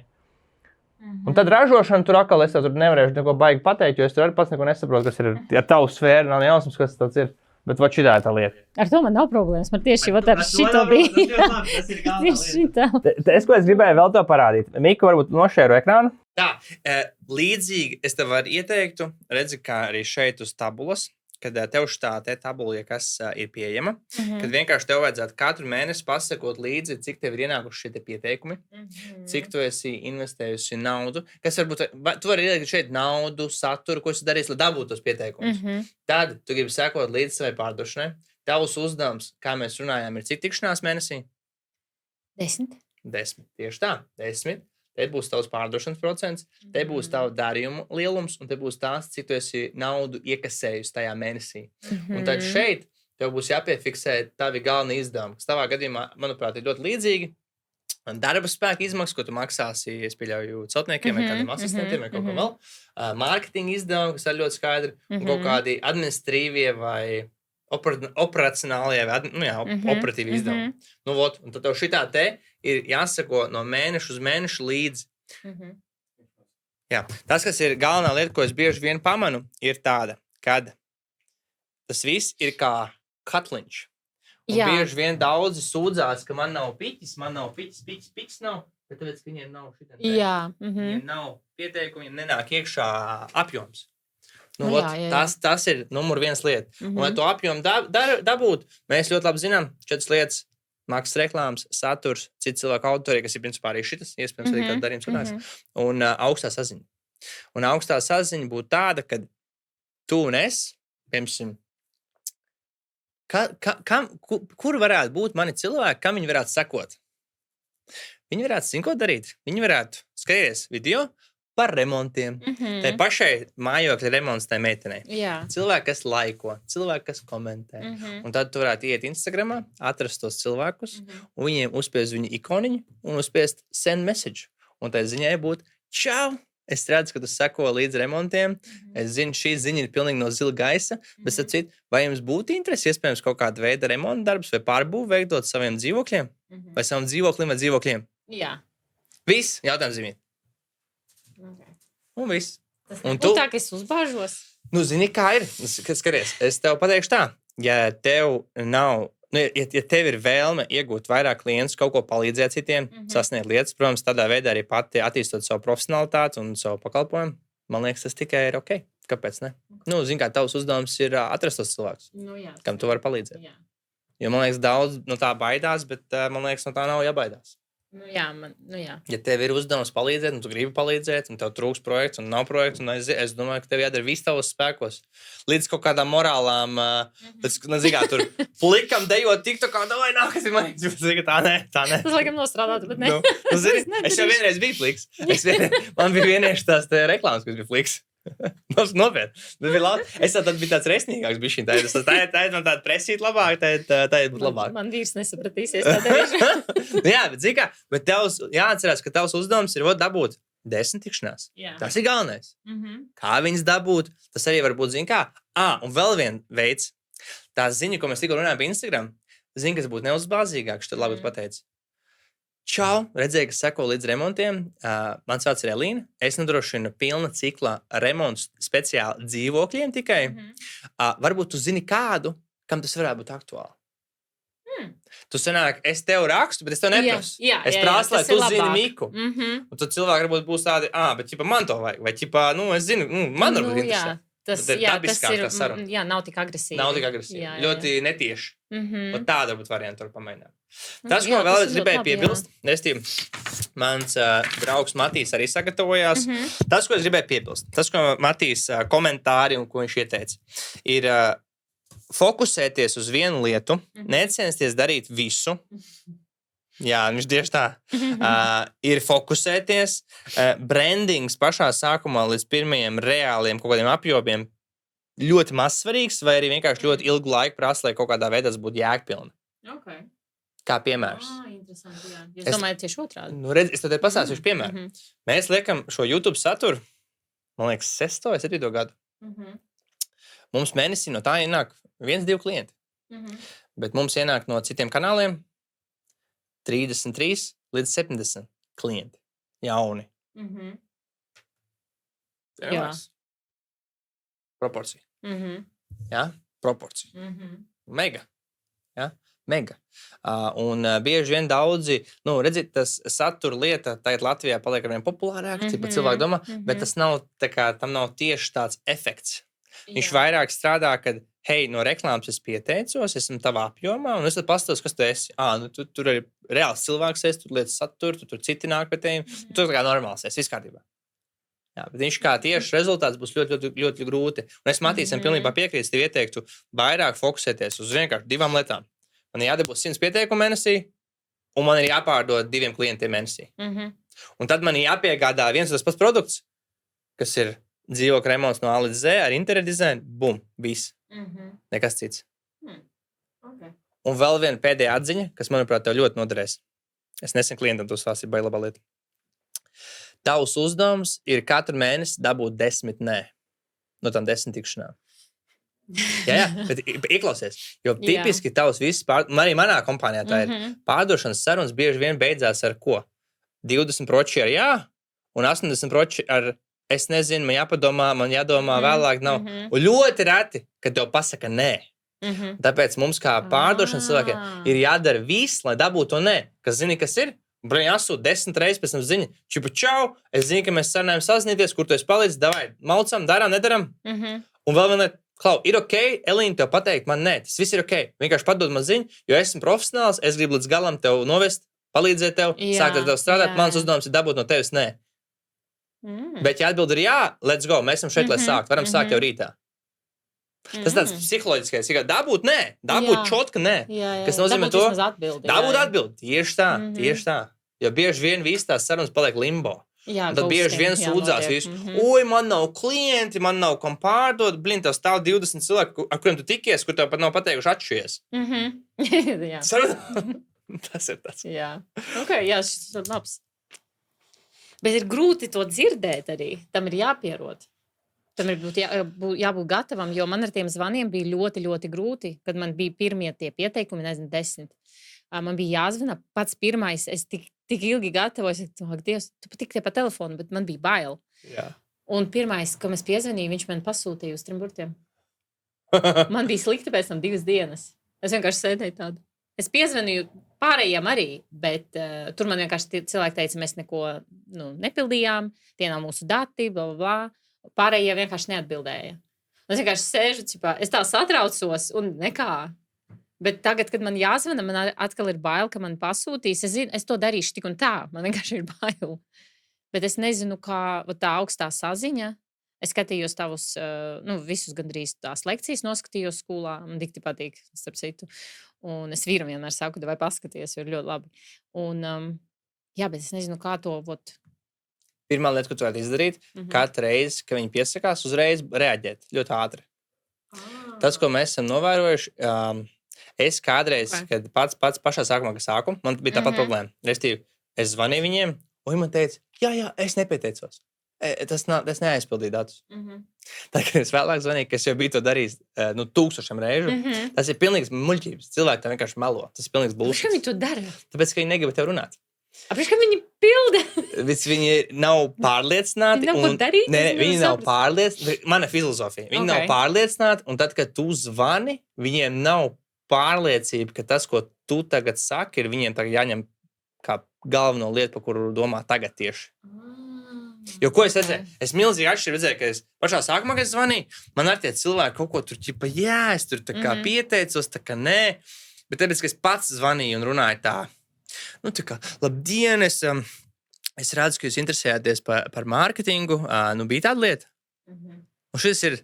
Un tad ražošana tur atkal es tur nevarēšu neko baigi pateikt, jo es tur arī pats neko nesaprotu, kas ir ar tavu sfēru, nav jausmas, kas tas ir. Bet vat šitā ir tā lieta. Ar to man nav problēmas, man tieši ar šito bija. Es gribēju vēl to parādīt. Mika, varbūt nošēru ekrānu. Tā, līdzīgi es tev varu ieteiktu, redzi, kā arī šeit uz tabulas, kad tev šitā tabula, kas ir pieejama, kad vienkārši tev vajadzētu katru mēnesi pasakot līdzi, cik tev ir ienākuši šie pieteikumi, cik tu esi investējusi naudu, kas varbūt, tu vari ielikt šeit naudu, saturu, ko esi darījis, lai dabūtu tos pieteikumus. Tad tu gribi sekot līdzi savai pārdošanai. Tavs uzdevums, kā mēs runājām, ir cik tikšanās mēnesī? 10. 10, tieši tā, 10. Te būs tavs pārdošanas procents, te būs tava darījuma lielums, un te būs tās, cik tu esi naudu iekasējusi tajā mēnesī. Un tad šeit tev būs jāpiefiksē tavi galvenie izdevumi, kas tavā gadījumā, manuprāt, ir ļoti līdzīgi. Darba spēka izmaksas, ko tu maksāsi, es pieļauju celtniekiem vai kādiem asistentiem vai kaut ko vēl. Mārketinga izdevumi, kas ir ļoti skaidri, un kaut kādi administrīvie vai operacionālie, operatīvi izdevumi. Un tad tev šitā te ir jāsako no mēneša uz mēnešu līdzi. Jā, tas, kas ir galvenā lieta, ko es bieži vien pamanu, ir tāda, kad tas viss ir kā katliņš. Un bieži vien daudzi sūdzās, ka man nav piķis nav, bet tāpēc, ka viņiem nav šitā te. Viņiem nav pieteikumi, viņiem nenāk iekšā apjoms. Tas ir numur 1 lieta. Un, lai to apjomu dabūt, mēs ļoti labi zinām 4 lietas. Maksas reklāmas, saturs, citu cilvēku auditorija, kas ir principā arī šitas, iespējams, arī kādu darījums runās, un augstā saziņa. Un augstā saziņa būtu tāda, ka tu un es, piemēram, kur varētu būt mani cilvēki, kam viņi varētu sekot? Viņi varētu ko darīt. Viņi varētu skatīties video, par remontiem. Tai pašai mājokļa remonts tai meitenei. Jā. Cilvēki, kas laiko, cilvēki, kas komentē. Un tad tu varētu iet Instagramā, atrast tos cilvēkus, un viņiem uzspiest viņu ikoniņu un uzspiest send message. Un tai ziņai būtu, čau! Es redzu, ka tu seko līdz remontiem. Es zinu, šī ziņa ir pilnīgi no zila gaisa. Bet, sacīt, vai jums būtu interesi iespējams kaut kāda veida remonta darbs vai pārbūve veidot saviem dzīvokļiem? Vai savam dzīvoklim vai dzīvokļiem? Jā. Viss, jautājums zīmīt. Un viss. Un tu tā, ka es uzbāžos? Nu, zini, kā ir. Skaties, es tev pateikšu tā. Ja tev nav, ja tev ir vēlme iegūt vairāk klientus, kaut ko palīdzēt citiem, sasniegt lietas, protams, tādā veidā arī pati attīstot savu profesionalitāti un savu pakalpojumu, man liekas, tas tikai ir ok. Kāpēc ne? Nu, zini, kā tavs uzdevums ir atrast tos cilvēkus, kam tu vari palīdzēt. Jā. Jo, man liekas, daudz no tā baidās, bet man liekas, no tā nav jābaidās. Jā. Ja tev ir uzdevums palīdzēt, un tu gribi palīdzēt, un tev trūks projekts, un nav projekts, un es domāju, ka tev jādara viss tavos spēkos. Līdz kaut kādām morālām, nezinu, tur plikam dejot tiktu kā, vai nāk, kas ir manīgs, bet tā nē. Tas, laikam, nostrādātu, bet ne. Zini, es jau vienreiz biju pliks. Man bija vienreiz tās reklāmas, kas bija pliks. Nopietni. Es tad biju tāds resnīgāks bišķiņ. Tā ir man tāda presīt labāk, tā ir būt labāk. Man vīrs nesapratīsies tā darīšu. Jā, bet zini kā, bet tevs jāatcerās, ka tavs uzdevums ir dabūt 10 tikšanās. Jā. Tas ir galvenais. Kā viņas dabūt, tas arī var būt, zini kā. Un vēl viens veids. Tā ziņa, ko mēs tikko runājam pa Instagram, zini, kas būtu neuzbāzīgāks, tad labi pateici. Čau, redzēju, ka seko līdz remontiem. Mans vārds ir Elīna. Es nodrošinu pilna cikla remontus speciāli dzīvokļiem tikai. Varbūt tu zini kādu, kam tas varētu būt aktuāli. Tu sanāk, es tev rakstu, bet es tev neprasu. Es prasu, lai tu zini Miku. Un tad cilvēki varbūt būs tādi, bet ķipa man to vajag. Vai ķipa, es zinu, man varbūt interesē. Tas ir, nav tik agresīvi. Nav tik agresīvi. Ļoti netieši. Tāda būtu varianta tur pamēģināt. Tas, ko vēl es gribēju piebilst, mans draugs Matīs arī sagatavojās. Tas, ko es gribēju piebilst, tas, ko Matīs komentāri un ko viņš ieteica, ir fokusēties uz vienu lietu, necensties darīt visu. Jā, viņš tieši tā. Ir fokusēties. Brandings pašā sākumā līdz pirmajiem reāliem kaut kādiem apjomiem ļoti maz svarīgs, vai arī vienkārši ļoti ilgu laiku prasa, lai kaut kādā veidā tas būtu jēgpilni. Okay. Kā piemērs. Interesanti, jā. Es domāju, tieši otrādi. Es tev pasāstīšu piemēru. Mēs liekam šo YouTube saturu, man liekas, 6. vai 7. gadu. Mums mēnesī no tā ienāk 1-2 klienti. Bet mums ienāk no citiem kanāliem 33 līdz 70 klienti. Jauni. Jā. Proporcija. Jā, proporcija. Mega. Jā, mega. Un bieži vien daudzi, redziet, tas satura lieta, tā ir Latvijā paliek ar vien populārāk, cipa cilvēki domā, bet tas nav, tam nav tieši tāds efekts. Viņš vairāk strādā, kad, hei, no reklāmas es pieteicos, esmu tavā apjomā, un es tad pastāstos, kas tu esi. Tur ir reāls cilvēks, tu lietas saturu, tur citi nāk pie tevim, tu tā kā normāls esi, viss kārtībā. Jā, bet viņš kā tieši rezultāts būs ļoti, ļoti, ļoti grūti. Un es Matīsam pilnībā piekrītu, tev ieteiktu vairāk fokusēties uz vienkārši 2 lietām. Man ir jādabūs 100 pieteikumu mēnesī, un man ir jāpārdod 2 klientiem mēnesī. Un tad man ir jāpiegādā viens un tas pats produkts, kas ir dzīvokļa remonts no A līdz Z ar interjeru dizainu, bum, viss. Nekas cits. Okay. Un vēl viena pēdējā atziņa, kas, manuprāt, tev ļoti noderēs. Es nesen klientam to stāstīju, baigi labā lieta. Tavs uzdevums ir katru mēnesi dabūt 10 nē no tām 10 tikšanām. Jā, bet ieklausies. Jo tipiski tavs viss, arī manā kompānijā tā ir, pārdošanas sarunas bieži vien beidzās ar ko? 20% ar jā, un 80% ar es nezinu, man jāpadomā, man jādomā vēlāk nav. Un ļoti reti, kad tev pasaka nē. Tāpēc mums kā pārdošanas cilvēkiem ir jādara viss, lai dabūtu to nē. Kas zini, kas ir? Brīn jāsūt 10 reizes pēc tam ziņa. Čipa čau, es zinu, ka mēs sarunājam sasniegties, kur tu esi palicis, davai, malcam, darām, nedaram. Un vēl vienai, Klau, ir ok, Elīna tev pateikt, man nē, tas viss ir ok. Vienkārši padod man ziņu, jo esmu profesionāls, es gribu līdz galam tev novest, palīdzēt tev, sākt ar tev strādāt, mans uzdevums ir dabūt no tevis nē. Bet, ja atbild ir jā, let's go, mēs esam šeit, lai sākt. Varam sākt jau rītā. Tas tāds psiholoģiskais, ka dabūt nē, dabūt čotka nē. Kas nozīmē to? Dabūt atbildi. Tieši tā. Jo bieži vien viss tās sarunas paliek limbo. Jā, tad bieži vien sūdzās visi, oi, man nav klienti, man nav kam pārdot, blin, tev stāv 20 cilvēki, ar kuriem tu tikies, kur tev pat nav pateikuši atšķies. Jā. Tas ir tas. Jā, jā, šis ir labs. Bet ir grūti to dzirdēt arī. Tam ir jāpierod. Tam ir jābūt gatavam, jo man ar tiem zvaniem bija ļoti, ļoti grūti, kad man bija pirmie tie pieteikumi, nezinu, 10. Man bija jāzvana pats pirmais, es tik ilgi gatavojos, Dievs, tu pat tik te pa telefonu, bet man bija bail. Jā. Un pirmais, ko es piezvanīju, viņš man pasūtīja uz 3 burtiem. Man bija slikti pēc tam 2 dienas. Es vienkārši sēdēju tādu. Es piezvanīju pārējiem arī, bet tur man vienkārši cilvēki teica, mēs neko nepildījām, tie nav mūsu dati, bla, bla, bla. Pārējie vienkārši neatbildēja. Es vienkārši sēžu, es tā satraucos un nekā. Bet tagad, kad man jāzvana, man atkal ir bail, ka man pasūtīs. Es zinu, es to darīšu tik un tā. Man vienkārši ir bail. Bet es nezinu, kā tā augstā saziņa. Es skatījos tavus, visus gandrīz tās lekcijas noskatījos skolā. Man dikti patīk, starp citu. Un es vīram vienmēr saku, vai paskaties, jo ir ļoti labi. Un, jā, bet es nezinu, kā to... Pirmā lieta, ko tu varētu izdarīt, katru reizi, kad viņi piesakās, uzreiz reaģēt ļoti ātri. Tas, ko mēs esam novērojuši, es kādreiz, kad pats pašā sākumā, man bija tāpat problēma. Restīvi, es zvanīju viņiem, un man teica, jā, es nepieteicos. Tas neaizpildīja datus. Tā, kad es vēlāk zvanīju, ka es jau biju to darījis 1000 reižu, tas ir pilnīgs muļķības. Cilvēki tā vienkārši melo. Tas ir pilnīgs bullshit. Kā viņi to dara? Tāpēc, ka viņi negrib tev runāt. Apēc, ka viņi pilda? Viņi nav pārliecināti. Viņi nav pārliecināti. Mana filozofija. Viņi nav pārliecināti, un tad, kad tu zvani, viņiem nav pārliecība, ka tas, ko tu tagad saki, ir viņiem tagad jāņem kā galveno lietu, par kuru domā tagad tieši. Jo, ko es redzēju? Es milzīgi atšķiru redzēju, ka es pašā sākumā, kad es zvanīju, man ar tie cilvēki kaut ko tur ķipa, jā, es tur tā kā pieteicos, tā kā nē. Bet tāpēc, ka es pats zvanīju un runāju tā kā, labdien, es redzu, ka jūs interesējāties par mārketingu. Bija tāda lieta. Un šis ir,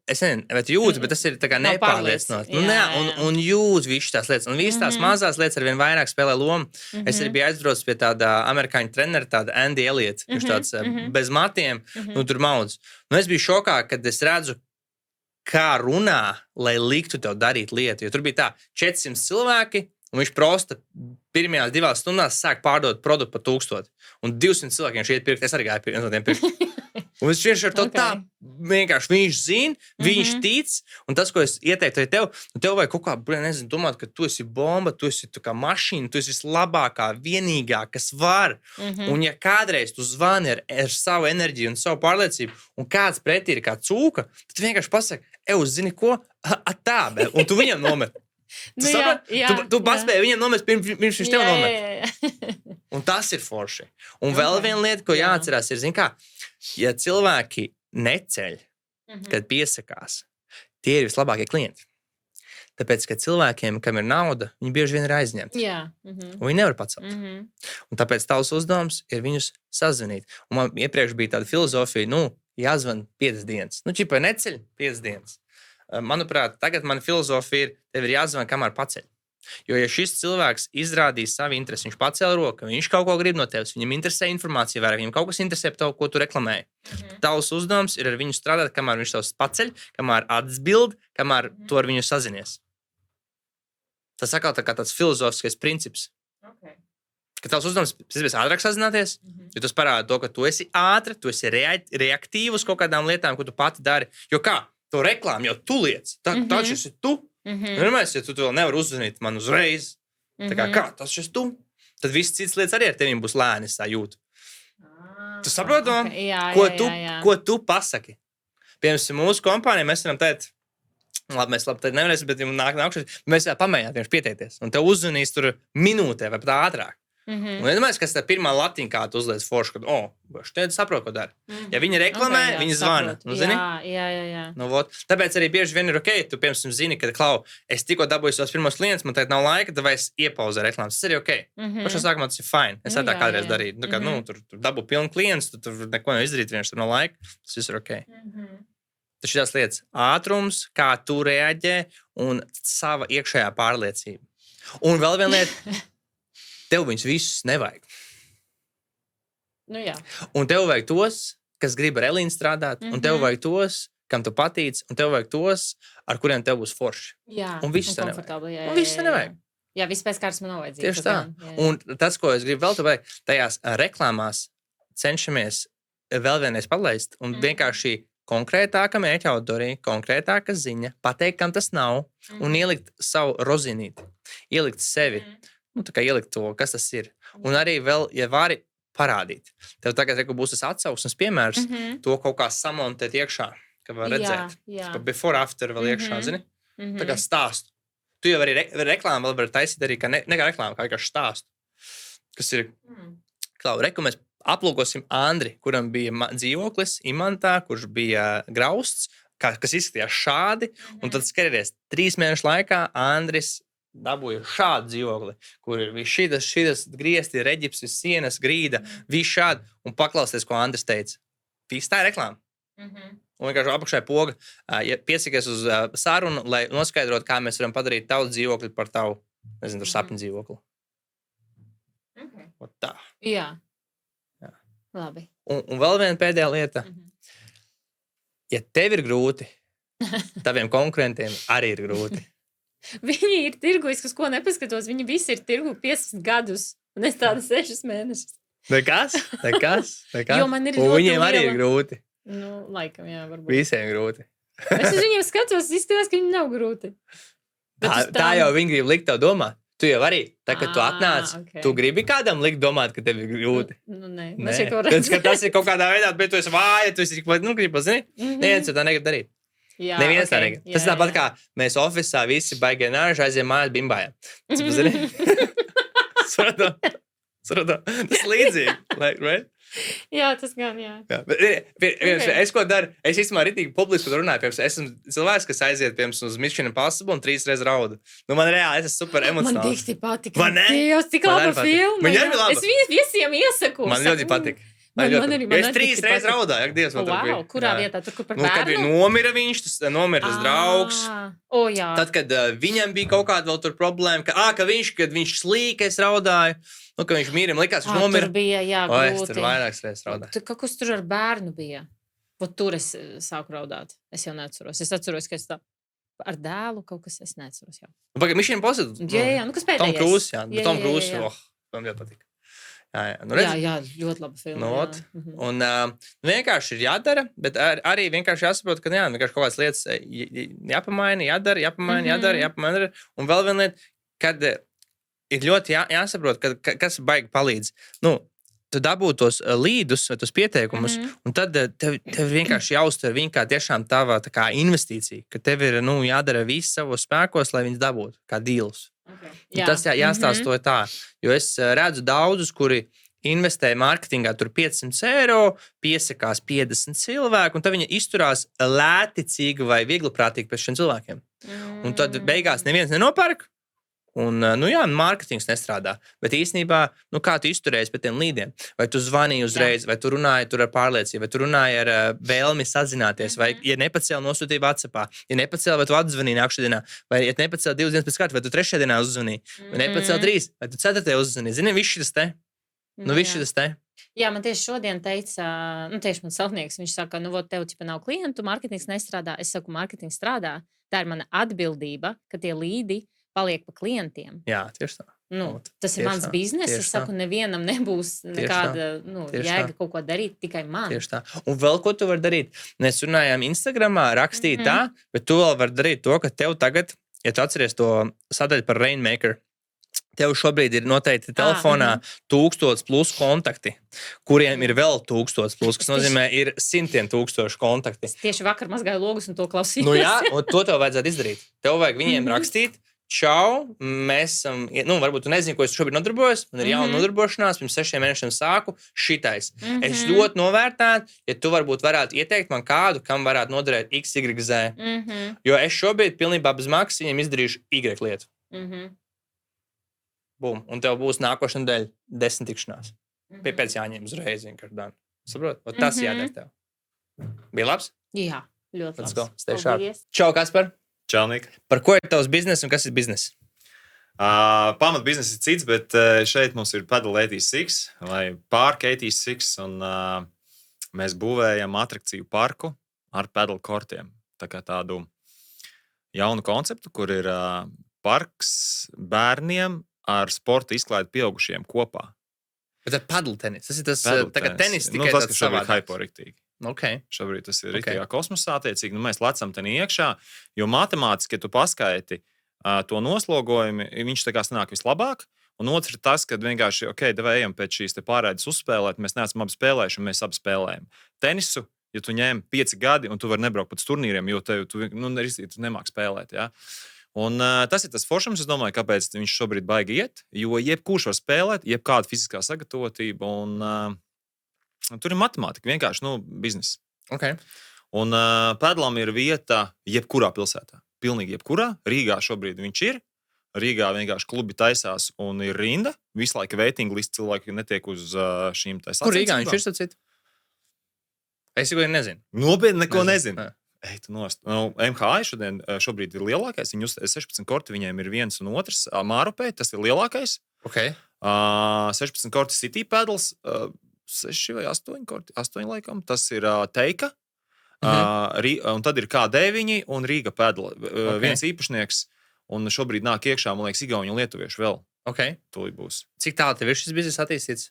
es nezinu, vai tu jūti, bet tas ir tā kā nepārliecināts. Un jūt visu tās lietas. Un visas tās mazās lietas arvien vairāk spēlē lomu. Es arī biju aizbraucis pie tāda amerikāņu trenera, tāda Andy Elliot. Viņš tāds bez matiem, tur maudz. Es biju šokā, kad es redzu, kā runā, lai liktu tev darīt lietu. Jo tur bija tā 400 cilvēki, un viņš prosta pirmajās 2 stundās sāk pārdot produktu par 1000. Un 200 cilvēki viņš iet pirkt, es arī gāju viens no tiem pirkt. Un viņš vienkārši ar to tā, vienkārši viņš zina, viņš tic, un tas, ko es ieteiktu arī tev vajag kaut kā, nezinu, domāt, ka tu esi bomba, tu esi tā kā mašīna, tu esi vislabākā, vienīgā, kas var. Un ja kādreiz tu zvani ar savu enerģiju un savu pārliecību, un kāds pretī ir kā cūka, tad vienkārši pasaka, zini ko, un tu viņam nomet. Tu paspēji viņam nomest, pirms viņš tev nomet. Un tas ir forši. Un vēl viena lieta, ko jāatcerās, ir, zini kā, ja cilvēki neceļ, kad piesakās, tie ir vislabākie klienti. Tāpēc, ka cilvēkiem, kam ir nauda, viņi bieži vien ir aizņemti. Un viņi nevar pacelt. Un tāpēc tavs uzdevums ir viņus sazvanīt. Un man iepriekš bija tāda filozofija, jāzvan 5 dienas. Čipai neceļ 5 dienas. Manuprāt, tagad mana filozofija ir, tev ir jāzvan, kamēr paceļ. Jo, ja šis cilvēks izrādīs savu interesi, viņš pacēla roku, viņš kaut ko grib no tevis, viņam interesē informācija, vai viņam kaut kas interesē par to, ko tu reklamēji. Tavs uzdevums ir ar viņu strādāt, kamēr viņš tavs paceļ, kamēr atbild, kamēr tu ar viņu sazinies. Tas atkal tā kā tāds filozofiskais princips. Ka tavs uzdevums ir ātrāk sazināties, jo tas parāda to, ka tu esi ātri, tu esi reaktīvi uz kaut kādām lietām, ko tu pati dari. Jo kā? To reklāmu jau tu liec. Tas esi tu. Vienmēr, ja tu vēl nevari uzzvanīt man uzreiz, tā kā tas esi tu, tad viss cits lietas arī ar tevim būs lēni sajūt. Tu saproti, ko tu pasaki? Piemēram, mūsu kompānijā mēs varam teikt, mēs labi nevarēsim, bet mēs vēl pamēģināt vienkārši pieteikties. Un tev uzzvanīs tur minūtē vai pat ātrāk. Un vienmēr, kas tā pirmā latiņa, kā tu uzliec foršu, ka šeit saprot, ko dara. Ja viņi reklamē, viņi zvana. Jā. Tāpēc arī bieži vien ir ok, tu, piemēram, zini, ka, es tikko dabūju savus pirmos klientus, man tagad nav laika, tad vai es iepauzu reklāmas. Tas arī ok. Pašā sākumā tas ir fine. Es tā kādreiz darīju. Tur dabūju pilnu klientus, tu tur neko nevar izdarīt, vienkārši tur nav laika. Tas viss ir ok. Tas šīs lietas ātrums, kā tu reaģē un sava iekšējā pārliecība. Un vēl viena lieta. Tev viņus visus nevajag. Nu, jā. Un tev vajag tos, kas grib ar Elīnu strādāt, un tev vajag tos, kam tu patīc, un tev vajag tos, ar kuriem tev būs forši. Jā, Un viss tev nevajag. Un viss tev nevajag. Jā, viss pēc kārtas man nav vajadzīgs. Tieši tā. Un tas, ko es gribu vēl teikt, tajās reklāmās cenšamies vēl vienreiz palaist un vienkārši konkrētāka mērķa auditorija, konkrētāka ziņa, pateikt, kam tas nav, un ielikt savu rozinīti, ielikt sevi, tā kā ielikt to, kas tas ir. Un arī vēl, ja vari parādīt. Tev tagad būs tas atsauksmes piemērs, to kaut kā samontēt iekšā, ka var redzēt. Jā. Before, after vēl iekšā, zini? Tā kā stāstu. Tu jau arī reklāmu vēl vari taisīt arī, kā ne kā reklāmu, kā vienkārši stāstu. Kas ir, Klau, mēs aplūkosim Andri, kuram bija dzīvoklis Imantā, kurš bija grausts, kas izskatījās šādi, un tad skaties, 3 mēnešu laikā Andris dabūja šādu dzīvokli, kur ir šitas griezti, reģipsi, sienas, grīda, viss šādi, un paklausties, ko Andris teica. Viss tā ir reklāma. Un vienkārši apakšā ir poga, ja piesakies uz sarunu, lai noskaidrotu, kā mēs varam padarīt tavu dzīvokli par tavu, nezinu, tur sapņu dzīvokli. Tā. Jā. Labi. Un vēl viena pēdējā lieta. Ja tev ir grūti, taviem konkurentiem arī ir grūti. Viņi ir tirgus, uz ko nepaskatos. Viņi visi ir tirgu 15 gadus, un es tādu 6 mēnešus. Nekas. Jo man ir un ļoti viņiem arī liela- ir grūti. Nu, laikam, jā, varbūt. Visiem grūti. Es uz viņiem skatos, izskatās, ka viņi nav grūti. Bet uz Tā jau viņi grib likt tev domāt. Tu jau arī, tā, kad tu Ah, atnāc, ok. tu gribi kādam likt domāt, ka tev ir grūti. Nu, nē, Nē. mēs jau kaut Tāpēc, ka tas ir kaut kādā veidā, bet tu esi vāja, tu esi gribi, zini? Neviens tā negrib darīt. Jā, Neviens tā ok, negrib. Tas jā, tāpat jā. kā mēs ofisā visi baigie nāži aiziem mājās bimbājām. Zini? Tas līdzīgi. Like, right? Jā, tas gan, jā. Jā, bet, es ko daru? Es īstenībā ritīgi publiski runāju. Piemēram, esmu cilvēks, kas aiziet piemēram uz Mission Impossible un 3 reizes raudu. Nu, man reāli, es esmu super Man emocionāls. tik patika. Vai ne? Dievs, cik Man laba arī patika. filma. Man arī jā. laba. Es visiem iesaku. Man ļoti patika. Man ļoti arī- patika. man Es arī 3 tik reizes patika. raudāju. Ak, Dievs, man tur bija. Wow, kurā Jā. vietā? Tur, kur par Nu, kad bija bērnu? nomira viņš, tas nomira tas draugs. O, jā. Tad, kad viņam bija kaut kāda vēl tur problēma, kad viņš slīka, es raudāju. Nu, kad viņš mīra, man likās, viņš nomira. Tur bija, jā, O, es tur grūti. vairākas reizes raudāju. Tur kaut kas tur ar bērnu bija. Vat tur es sāku raudāt. Es jau neatceros. Es atceros, ka es tā ar dēlu kaut kas, es neatceros jau. Pagaid, Mission Impossible. Jā, nu kas pēdējais? Tom Cruise, jā. Jā, Tom jā, Cruise, jā, jā. oh, man ļoti patīk. Jā. Nu, Jā, redz, jā, ļoti laba filma. Nu, jā. ot. Un vienkārši ir jādara, bet arī vienkārši jāsaprot, ka jā, vienkārši kaut kādas lietas jāpamaina, jādara. Un vēl viena lieta, kad ir ļoti jāsaprot, kas baigi palīdz. Nu, tu dabū tos līdus vai tos pieteikumus, un tad tev vienkārši jāuztver viņu kā tiešām tava tā kā investīcija, ka tev ir jādara viss savos spēkos, lai viņus dabūtu kā dīlus. Jā. Tas jāstāsto tā, jo es redzu daudzus, kuri investē mārketingā tur 500 eiro, piesakās 50 cilvēku, un tad viņi izturās lēticīgi vai viegliprātīgi pēc šiem cilvēkiem. Un tad beigās neviens nenopērk, un, nu jā, mārketings nestrādā. Bet īstenībā, nu kā tu izturējies pēc tiem līdiem? Vai tu zvanīji uzreiz, vai tu runāji tur ar pārliecību, vai tu runāji ar vēlmi sazināties, vai, ja nepacēli, nosūtīji WhatsAppā, ja nepacēli, vai tu atzvanīji nākamajā dienā, vai, ja nepacēli 2 dienas pēc kārtas, vai tu 3. dienā uzzvanīji, vai nepacēli 3, vai tu 4. uzzvanīji. Zini, viss šis te. Nu, viss šis te. Jā, man tieši šodien teica, nu, tieši man savnieks, viņš saka, nu, vot, tev tipa nav klientu, mārketings nestrādā. Es saku, mārketings strādā. Tā ir mana atbildība, ka tie līdi paliek pa klientiem. Jā, tieši tā. Nu, Ot, tas ir tieši mans tā, bizness. tieši Es saku, nevienam nebūs nekāda Tieši jēga tā. kaut ko darīt, tikai man. Tieši tā. Un vēl ko tu vari darīt? Mēs runājām Instagramā, rakstīt tā, bet tu vēl vari darīt to, ka tev tagad, ja tu atceries to sadaļu par Rainmaker, tev šobrīd ir noteikti telefonā 1000 plus kontakti, kuriem ir vēl 1000 plus, kas nozīmē, ir simtiem tūkstoši kontakti. Tieši vakar mazgāju logus un to klausījos. Nu jā, un to tev vajadzētu izdarīt. Tev vajag viņiem rakstīt. Čau, mēs esam, nu, varbūt tu nezini, ko es šobrīd nodarbojos. Man ir jauna nodarbošanās, pirms 6 mēnešiem sāku šitais. Es ļoti novērtētu, ja tu varbūt varētu ieteikt man kādu, kam varētu noderēt X, Y, Z. Jo es šobrīd pilnībā bez maksas viņiem izdarīšu Y lietu. Bum, un tev būs nākošā nedēļa 10 tikšanās. Pēc jāņem uzreiz vienkārši dan. Saprot? Ot tas jādara tev. Bija labs? Jā, ļoti Let's labi. go. Stay sharp. Čau, Kaspar. Čelnīgi. Par ko ir tavs biznes un kas ir biznes? Pamatbiznesa ir cits, bet šeit mums ir Pedal 86 vai Park 86, un mēs būvējam atrakciju parku ar pedal kortiem. Tā kā tādu jaunu konceptu, kur ir parks bērniem ar sporta izklaidi pieaugušiem kopā. Bet ar padel tenis. Tas ir tas tenis Nu, tikai tas, tāds kas šobrīd savādāks. hyporiktīgi. Okay. Šobrīd tas ir Ok. riktīgā kosmosā, attiecīgi, mēs lecam ten iekšā, jo matemātiski, ja tu paskaiti to noslogojumu, viņš tā kā sanāk vislabāk. Un otrs ir tas, ka vienkārši, devējam pēc šīs pārēdes uzspēlēt, mēs neesam abi spēlējuši, un mēs abi spēlējam. Tenisu, ja tu ņem 5 gadi, un tu vari nebraukt pat uz turnīriem, jo tu nemāki spēlēt. Ja? Un tas ir tas foršums, es domāju, kāpēc viņš šobrīd baigi iet, jo jebkurš var spēlēt, jebkāda fiziskā sagatavotība, un tur ir matemātika, vienkārši biznesa. Okay. Un Pedlam ir vieta jebkurā pilsētā. Pilnīgi jebkurā. Rīgā šobrīd viņš ir. Rīgā vienkārši klubi taisās un ir rinda. Visu laiku waiting list cilvēki netiek uz šīm taisām. Kur Rīgā viņš ir sacīt? Es jau nezinu. Nopietni neko nezinu. Nē. Ej, tu nost. MHI šobrīd ir lielākais. Viņi uz 16 korti, viņiem ir viens un otrs. Mārupē, tas ir lielākais. Okay. 16 korti City Pedals. 6 vai 8 korti. 8 laikam. Tas ir Teika. Un tad ir K9 un Rīga Pedal. Viens īpašnieks. Un šobrīd nāk iekšā, man liekas, Igauni un Lietuvieši vēl. Okay. Tūlīt būs. Cik tālu tev ir šis bizness attīstīts?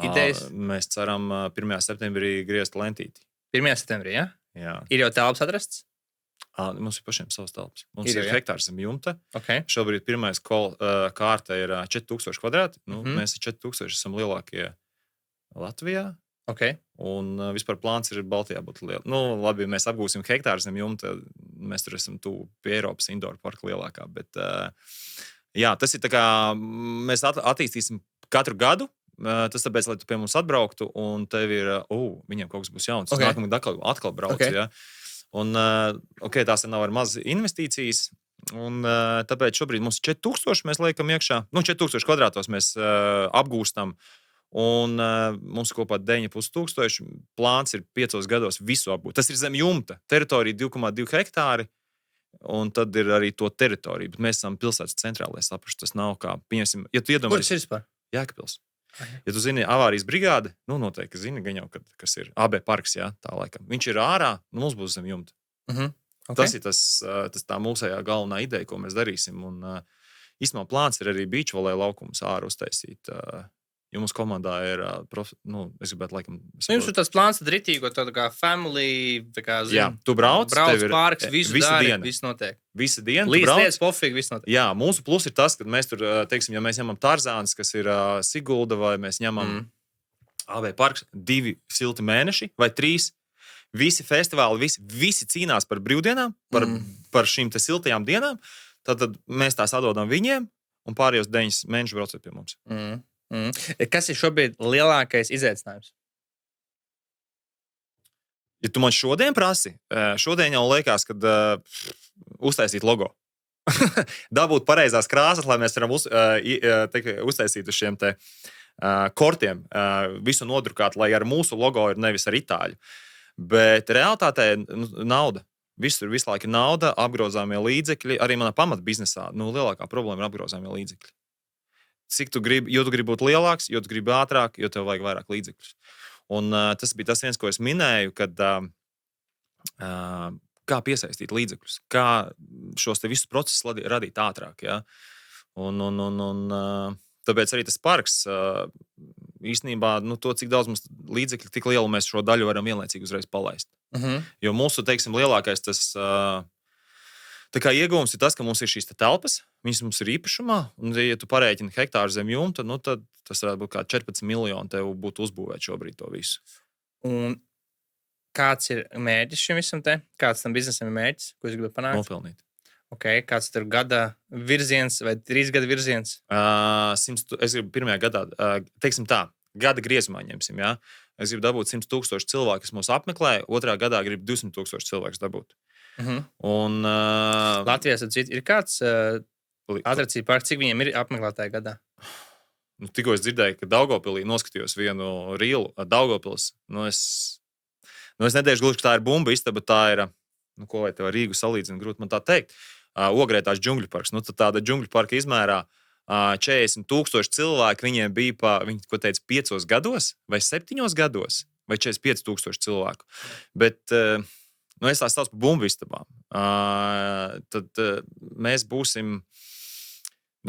Idejas? Mēs ceram 1. septembrī griezt lentīti. 1. septembrī, ja? Jā. Ir jau telpas atrasts? Mums ir pašiem savs telpas. Mums Ir ir jau, ja? hektārs zem jumta. Okay. Šobrīd pirmais kārta ir 4000 kvadrāti. Mēs ar 4000 esam lielākie Latvijā. Okay. Un vispār plāns ir Baltijā būt liela. Labi, mēs apgūsim hektāru zem jumta. Mēs tur esam tuvu pie Eiropas indoor parka lielākā. Bet, jā, tas ir tā kā mēs attīstīsim katru gadu. Tas tāpēc, lai tu pie mums atbrauktu, un tev ir, viņiem kaut kas būs jauns. Okay. Nākamā atkal brauc. Okay. Ja? Un, tās nav ar maz investīcijas. Un, tāpēc šobrīd mums ir 4000, mēs liekam iekšā. 4000 kvadrātos mēs apgūstam. Un mums kopā 9500. Plāns ir 5 gados visu apgūt. Tas ir zem jumta. Teritorija 2,2 hektāri. Un tad ir arī to teritoriju. Bet mēs esam pilsētas centrā, lai saprastu, tas nav kā, pieņemsim, ja tu iedomājies. Kur tas ir vispār? Jēkabpils. Ja tu zini avārijas brigāde, noteikti zini, gan jau, kas ir AB parks, jā, tā laikam. Viņš ir ārā, mums būs zem jumta. Okay. Tas ir tas tā mūsējā galvenā ideja, ko mēs darīsim. Un īstenībā plāns ir arī beachvolē laukums ārā uztaisīt. Jo mums komandā ir, es gribētu laikam... Jums ir tas plāns, tad ritīgo tādu kā family, tā kā, Jā, tu brauc brauc pārks, visu dari, diena. viss notiek. Visa diena. Līdz lietas pofīgi, viss notiek. Jā, mūsu plus ir tas, ka mēs tur, teiksim, ja mēs ņemam Tarzāns, kas ir Sigulda, vai mēs ņemam AB parks, 2 silti mēneši vai 3. Visi festivāli, visi cīnās par brīvdienām, par šīm te siltajām dienām. Tad mēs tās atdodam viņiem, un pārējos 9 mēnešus braucot pie mums. Kas ir šobrīd lielākais izaicinājums? Ja tu man šodien prasi, šodien jau liekas, kad uztaisīt logo. Dabūt pareizās krāsas, lai mēs varam uztaisīt uz šiem te kortiem, visu nodrukāt, lai ar mūsu logo ir nevis ar itāļu. Bet realitātē nauda. Visur visu laiku ir nauda, apgrozāmie līdzekļi. Arī manā pamatbiznesā lielākā problēma ir apgrozāmie līdzekļi. Cik tu gribi, jo tu gribi būt lielāks, jo tu gribi ātrāk, jo tev vajag vairāk līdzekļus. Un tas bija tas viens, ko es minēju, kad kā piesaistīt līdzekļus, kā šos te visus procesus radīt ātrāk. Ja? Un tāpēc arī tas parks īstenībā, to, cik daudz mums līdzekļu, tik lielu mēs šo daļu varam vienlaicīgi uzreiz palaist. Jo mūsu, teiksim, lielākais tas iegūms ir tas, ka mums ir šīs telpas, viņas mums ir īpašumā, un, ja tu parēķini hektāru zem jumta, tad tas varētu būt kā 14 miljoni tev būtu uzbūvēt šobrīd to visu. Un kāds ir mērķis šim visam te? Kāds tam biznesam ir mērķis, ko es gribu panākt? Nopelnīt. Okay, kāds tur gada virziens vai 3 gada virziens? Es gribu pirmajā gadā, teiksim tā, gada griezumā ņemsim, jā. Es gribu dabūt 100,000 cilvēku, kas mūs apmeklē, otrā gadā gribu 200,000 cilvēkus dabūt. Un Latvijā ir kāds atrakciju parks, cik viņiem ir apmeklētāji gadā? Tikko es dzirdēju, ka Daugavpilī noskatījos vienu rīlu Daugavpils. Es nedēļu gluži, ka tā ir bumba istaba, tā ir, ko vai tev ar Rīgu salīdzina, grūti man tā teikt. Ogrētās džungļu parks. Nu, tad tāda džungļu parka izmērā 40,000 cilvēku viņiem bija viņi, ko teica, 5 gados vai 7 gados, vai 45,000 cilvēku. Bet es tās saucu par bumbu istabām. Tad mēs būsim,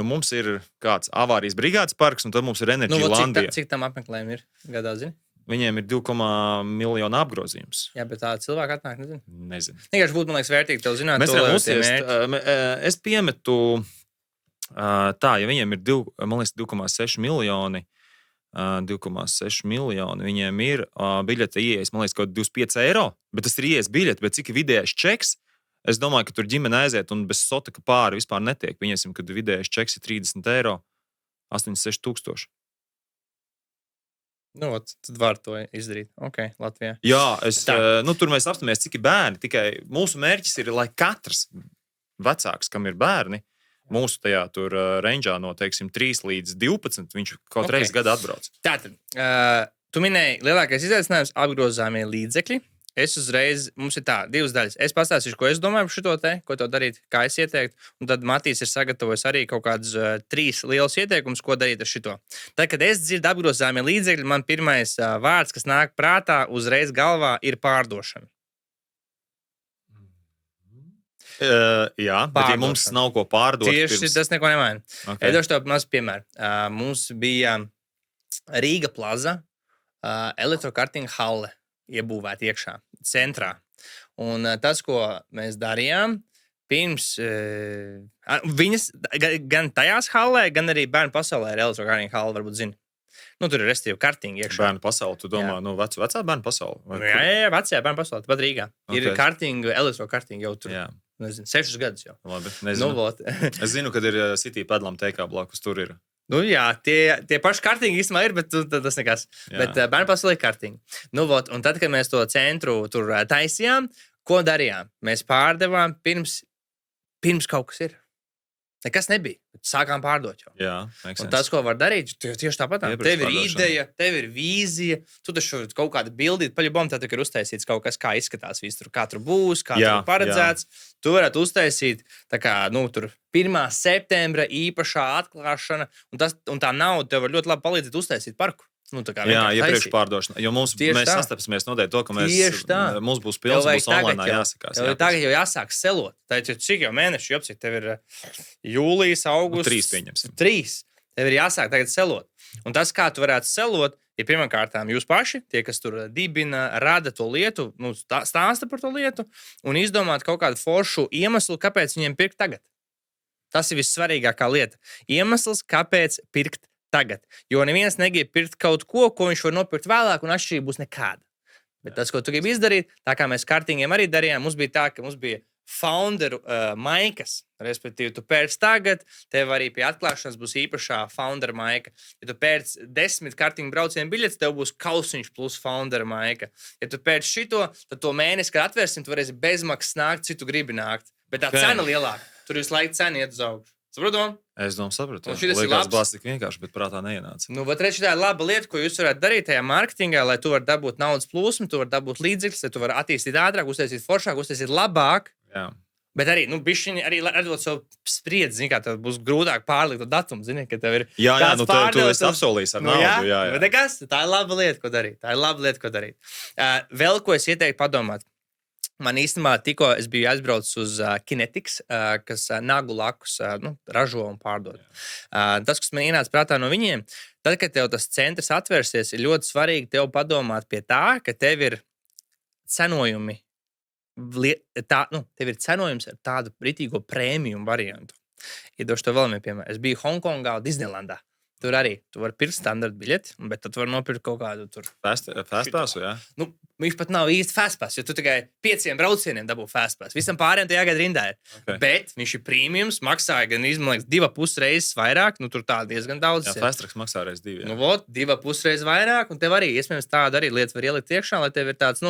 mums ir kāds avārijas brigādes parks, un tad mums ir Energy Landija. Cik tam apmeklējumi ir gadā, zini? Viņiem ir 2,1 miljonu apgrozījums. Jā, bet tā cilvēka atnāk, nezinu. Nezinu. Vienkārši būtu, man liekas, vērtīgi tev zināt. Mēs varam uzsiest. Es piemetu tā, ja viņiem ir 2,6 miljoni, 2,6 miljoni, viņiem ir biļete ieejas, man liekas, kaut 25 eiro, bet tas ir ieejas biļete, bet cik ir vidējais čeks? Es domāju, ka tur ģimene aiziet un bez sotaka pāri vispār netiek. Viņiem, kad vidējais čeks ir 30 eiro, 86 000. Nu, tad var to izdarīt. Ok, Latvijā. Jā, tur mēs apstāmies, cik ir bērni. Tikai mūsu mērķis ir, lai katrs vecāks, kam ir bērni, mūsu tajā tur rangeā no, teiksim, 3 līdz 12, viņš kaut reizi gadu atbrauc. Tātad, tu minēji, lielākais izaicinājums apgrozāmie līdzekļi. Es uzreiz, mums ir 2 daļas. Es pastāstīšu, ko es domāju par šito te, ko tev darīt, kā es ieteiktu. Un tad Matīs ir sagatavojis arī kaut kādus 3 lielus ieteikumus, ko darīt ar šito. Tad, kad es dzirdu apgrozāmie līdzekļi, man pirmais vārds, kas nāk prātā, uzreiz galvā, ir pārdošana. Jā, bet ja mums nav ko pārdot. Tieši tas neko nemaina. Okay. Es došu tev mazu piemēru. Mums bija Rīga plaza, elektrokartinga halle. Iebūvēt iekšā, centrā. Un tas, ko mēs darījām, pirms viņas, gan tajās hallē, gan arī bērnu pasaulē ir elektrokartinga halle, varbūt zini. Nu, tur ir restīvi kartingi iekšā. Bērnu pasauli, tu domā, vecā bērnu pasauli? Jā, vecajā bērnu pasaulē, pat Rīgā. Okay. Ir kartinga, elektrokartinga jau tur, nezinu, 6 gadus jau. Labi, nezinu. Es zinu, kad ir City Pedlam teikā blakus, tur ir. Nu, jā, tie paši kartīgi īstenībā ir, bet tas nekas. Jā. Bet bērnu pasaulē ir kartīgi. Nu, un tad, kad mēs to centru tur taisījām, ko darījām? Mēs pārdevām pirms kaut kas ir. Nekas nebija. Sākām pārdot jau. Jā, un tas, ko var darīt, tieši tāpat. Tev ir ideja, tev ir vīzija, tu taču kaut kādu bildīt, paļubom, tad ir uztaisīts kaut kas, kā izskatās viss tur, kā tur būs, kā tur paredzēts. Jā. Tu varētu uztaisīt, tā kā, tur 1. septembra īpašā atklāšana, un tā nauda tev var ļoti labi palīdzēt uztaisīt parku. Iepriekš pārdošana. Jo mēs sastapsimies noteikti to, ka mums būs pilns, būs online jāsakās. Tagad jau jāsāk selot. Tātad, cik jau mēneši jāapsīt, tev ir jūlijas, augusts. 3 pieņemsim. 3. Tev ir jāsāk tagad selot. Un tas, kā tu varētu selot, ir pirmkārtām jūs paši, tie, kas tur dibina, rada to lietu, stāsta par to lietu un izdomāt kaut kādu foršu iemeslu, kāpēc viņiem pirkt tagad. Tas ir vissvarīgākā lieta. Iemesls, kāpēc pirkt tagad. Jo neviens negrib pirkt kaut ko, ko viņš var nopirkt vēlāk, un atšķirība būs nekāda. Bet tas, ko tu gribi izdarīt, tā kā mēs kartingiem arī darījām, mums bija tā, ka mums bija founderu maikas. Respektīvi, tu pērc tagad, tev arī pie atklāšanas būs īpašā founderu maika. Ja tu pērc 10 kartingu braucienu biļetes, tev būs kausiņš plus founderu maika. Ja tu pērc šito, tad to mēnesi, kad atvērsim, tu varēsi bezmaksas nākt, cik tu gribi nākt. Bet tā cena lielāka. Tur visu laiku cena iet uz augšu. Saprotu? Es saprotu. Liekas, bāz tik vienkārši, bet prātā neienāca. Nu, bet redz, tā ir laba lieta, ko jūs varat darīt tajā mārketingā, lai tu varētu dabūt naudas plūsmu, tu vari dabūt līdzekļus, lai tu vari attīstīt ātrāk, uztaisīt foršāk, uztaisīt labāk. Jā. Bet arī, bišķiņi arī atdot savu spriedzi, zini, kā tev būs grūtāk pārlikt to datumu, zini, ka tev ir kāds tu esi apsolījis ar naudu. Jā. Bet nekas, tā ir laba lieta, ko darīt. Vēl ko es ieteiktu padomāt. Man īstenībā tikko es biju aizbraucis uz Kinetics, kas nagu lakus ražo un pārdod. Tas, kas man ienāca prātā no viņiem, tad, kad tev tas centrs atvērsies, ir ļoti svarīgi tev padomāt pie tā, ka tev ir cenojumi, tev ir cenojums ar tādu ritīgo prēmiju variantu. Iedošu tev vēl vienu piemēru. Es biju Hongkongā, Disneylandā. Tur arī tu vari pirkt standarta biļeti, bet tad tu vari nopirkt kaut kādu tur. Fastpassu, jā? Viņš pat nav īsti fastpass, jo tu tikai 5 braucieniem dabū fastpass. Visam pārējiem tu jāgaida rindā. Okay. Bet viņš ir premiums, maksāja gan, man liekas, 2,5 reizes vairāk. Tur tā diezgan daudz. Jā, Fastraks maksā reiz 2. 2,5 reizes vairāk, un tev arī, iespējams, tāda arī lieta var ielikt iekšā, lai tev ir tāds,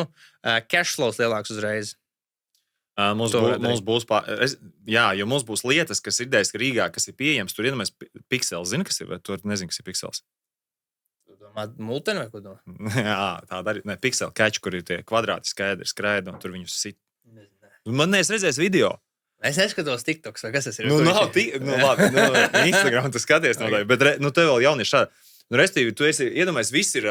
cash flows lielāks uzreiz. Mums būs lietas, kas ir idejas Rīgā, kas ir pieejams. Tur iedomājas Pixels. Zini, kas ir? Vai tu nezini, kas ir Pixels? Tu domā multeni vai ko domā? Jā, tāda arī. Ne, Pixel catch, kur ir tie kvadrāti skaidri skraida un tur viņus sit. Man nees redzējis video. Es neskatos TikToks, vai kas tas ir? Nav tik, labi, Instagram tu skaties noteikti, bet, tev vēl jauni ir šādi. Restīvi, tu esi, iedomājies, viss ir,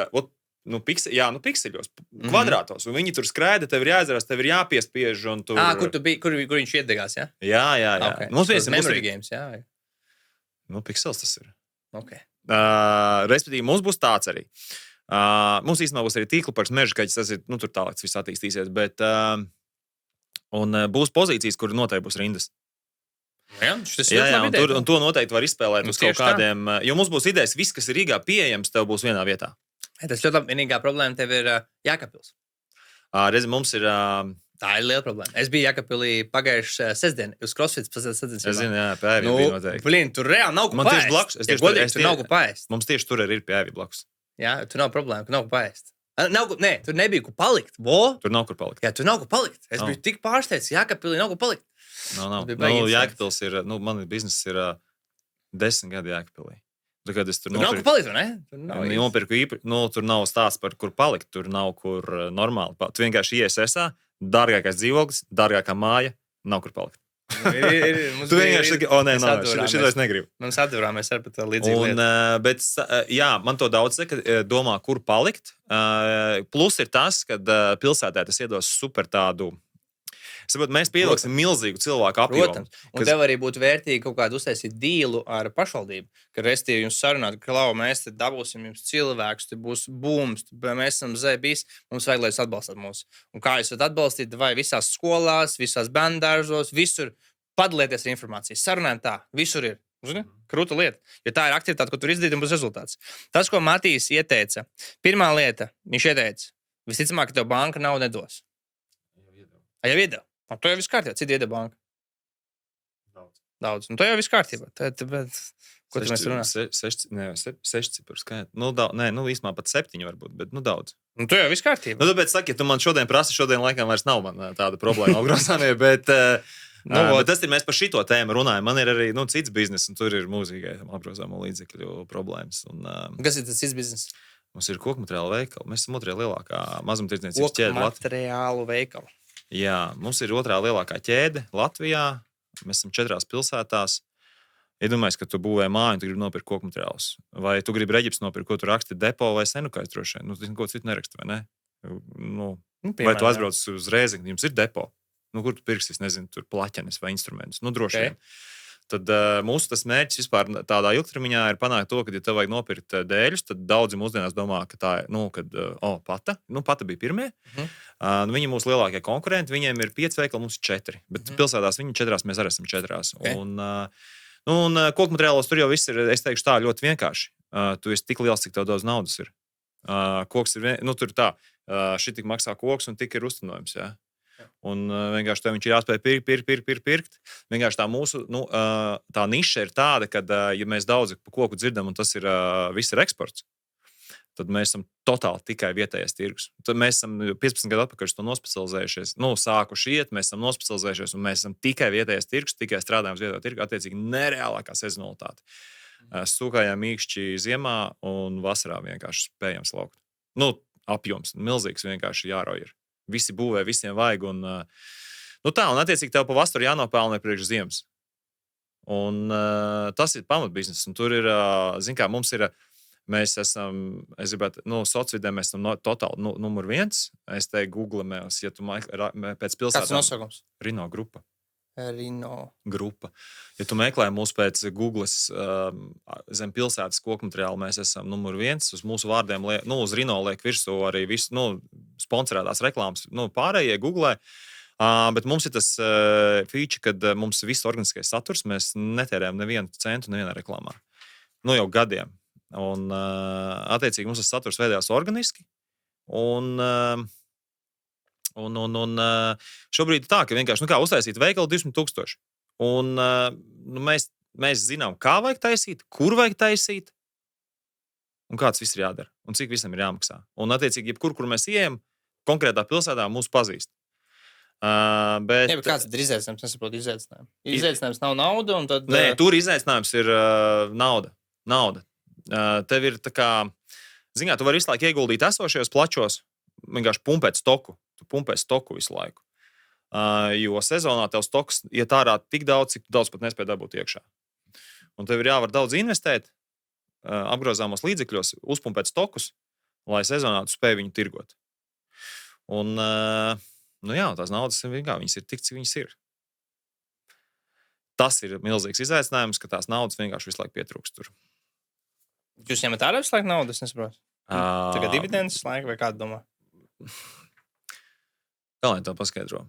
pikseļos, kvadrātos, un viņi tur skrēda, tev ir jāizdarās, tev ir jāpiespiež, un tur... Kur tu biji, kur viņš iedegās, ja? Jā. Okay. Mums memory games, jā. Piksels tas ir. Okay. Respektīvi, mums būs tāds arī. Mums īstenībā būs arī tīkla parks Mežakaļs, tas ir, tur tālāk viss attīstīsies, bet... Un būs pozīcijas, kur noteikti būs rindas. Jā, un to noteikti var izspēlēt uz kaut kādiem. Jo mums būs idejas, viss, kas ir Rīgā pieejams, tev būs vienā vietā. Tas ļoti labi. Vienīgā problēma tev ir Jēkabpils. Mums ir... Tā ir liela problēma. Es biju Jēkabpilī pagājušajā sestdien, uz CrossFit sestdienas. Es zinu, jā, pie Ēvija bija noteikti. Tur reāli nav ko paēst. Tur nav ko paēst. Mums tieši tur arī ir pie Ēvija blakus. Jā, tur nav problēma, ka nav ko paēst. Tur nebija ko palikt. Tur nav kur palikt. Jā, tur nav ko palikt. Es biju tik pārsteigts, Jēkabpilī nav ko palikt. Nav. Jēkabpils ir, man bizness ir 10 gadi Jēkabpilī. Kad es tur nav ko palikt, vai ne? Nopirku tur nav stāsts par kur palikt, tur nav kur normāli. Tu vienkārši iesēsā, dārgākais dzīvoklis, dārgākā māja, nav kur palikt. Tu vienkārši saki, šito es negribu. Mums atdevām, mēs ar pat līdzīgi lietu. Bet, jā, man to daudz saka, domā, kur palikt. Plus ir tas, kad pilsētā tas iedos super tādu... Saprot, mēs pievilksim milzīgu cilvēku apjomu. Protams. Un tev arī būtu vērtīgi kaut kādu uztaisīt dīlu ar pašvaldību, ka restīvi jums sarunāt, ka mēs te dabūsim jums cilvēkus, te būs booms, mēs esam ZBs, mums vajag, lai jūs atbalstāt mūs. Un kā jūs varat atbalstīt, vai visās skolās, visās bērndārzos, visur padalieties ar informāciju. Sarunājam tā, visur ir. Zini? Krūta lieta. Jo tā ir aktivitāte, ko tur izdarīt un būs rezultāts. Tas, ko Matīs ieteica, pirmā lieta, viņš ieteica, visticamāk, ka tev banka naudu nedos. Jau iedeva. To jau viss kārtībā. Citi iedeva banka. Daudz. Un to jau viss kārtībā. Ko tu mēs runājam? 6 cipru skaitu. Īstumā pat 7 varbūt, bet daudz. Un to jau viss kārtībā. Tāpēc saki, ja tu man šodien prasi, šodien laikam vairs nav man tāda problēma apgrozāmie, bet tas ir mēs par šito tēmu runājam. Man ir arī cits biznes, un tur ir mūzīgai apgrozāmo līdzekļu problēmas. Kas ir tas cits biznes? Mums ir kokmateriālu veikali. Mēs esam otrajā lielākā mazumtirdzniecības ķēde Latvijā. Kokmateriālu veikali. Jā, mums ir otrā lielākā ķēde Latvijā. Mēs esam 4 pilsētās. Iedomājies, ka tu būvē māju un tu gribi nopirkt kokmateriālus. Vai tu gribi reģips nopirkt, ko tu raksti depo vai senukais droši vien? Ko citu neraksti, vai ne? Vai tu aizbrauc uz Rēzekni, jums ir depo? Kur tu pirksi, nezinu, tur plaķenes vai instrumentus? Droši vien. Tad mūsu tas mērķis vispār tādā ilgtermiņā ir panākt to, ka, ja tev vajag nopirkt dēļus, tad daudzi mūsdienās domā, ka tā ir, Pata. Pata bija pirmie. Viņi ir mūsu lielākie konkurenti, viņiem ir 5 veikali, mums ir 4. Bet pilsētās viņi 4, mēs arī esam 4. Okay. Un kokmateriālos tur jau viss ir, es teikšu tā, ļoti vienkārši. Tu esi tik liels, cik tev daudz naudas ir. Koks ir, tur tā, šī tik maksā koks un tik ir uztunojums, jā. Un vienkārši tev viņš ir jāspēj pirkt. Vienkārši tā mūsu tā niša ir tāda, ka, ja mēs daudz par koku dzirdam, un tas ir viss ir eksports, tad mēs esam totāli tikai vietējais tirgus. Tad mēs esam 15 gadu atpakaļ to nospecializējušies, sākuši iet, mēs esam nospecializējušies, un mēs esam tikai vietējais tirgus, tikai strādājam uz vietējo tirgu, attiecīgi nereālākā sezonalitāte. Sūkājām mīkšķi ziemā un vasarā vienkārši spējam slaukt. Apjoms, milzīgs vienkārši jārauj ir. Visi būvē, visiem vajag. Un attiecīgi tev pa vasaru jānopelna priekš ziemas. Un tas ir pamatbiznes. Un tur ir, mums ir, mēs esam, es gribētu, socividē mēs esam totāli numur 1. Es teiktu, googlēmēs, ja tu pēc pilsētām. Kāds nosaukums? Rino grupa. Rino grupa. Ja tu meklē mūs pēc Googles zem pilsētas kokmateriālu, mēs esam numur 1. Uz mūsu vārdiem, uz Rino liek virsū arī visu, sponsorētās reklāmas, pārējie Googlē. Bet mums ir tas feature, kad mums viss organiskais saturs, mēs netērējam nevienu centu nevienā reklāmā. Jau gadiem. Un, attiecīgi, mums tas saturs veidojās organiski. Un šobrīd tā, ka vienkārši, kā uztaisīt veikalu 200,000. Un mēs zinām, kā vajag taisīt, kur vajag taisīt, un kāds viss ir jādara, un cik visam ir jāmaksā. Un, attiecīgi, kur mēs ejam, konkrētā pilsētā mūs pazīst. Bet kāds ir izaicinājums? Nesaprotu izaicinājumu. Izaicinājums nav nauda, un tad... Nē, tur izaicinājums ir nauda. Tev ir tā kā... Ziniet, tu vari visu laiku ieguldīt esošajos plačos, vienkārši pumpēt stoku. Tu pumpē stoku visu laiku. Jo sezonā tev stoks iet ārā tik daudz, cik daudz pat nespēj dabūt iekšā. Un tev ir jāvar daudz investēt, apgrozāmos līdzekļos, uzpumpēt stokus, lai sezonā tu spēj viņu tirgot. Un, tās naudas viņas ir tik, cik viņas ir. Tas ir milzīgs izaicinājums, ka tās naudas vienkārši visu laiku pietrūkst tur. Jūs ņemat ārā visu laiku naudu, es nesaprotu. Tagad dividendes laika vai kādu domā? Kā lai to paskaidro?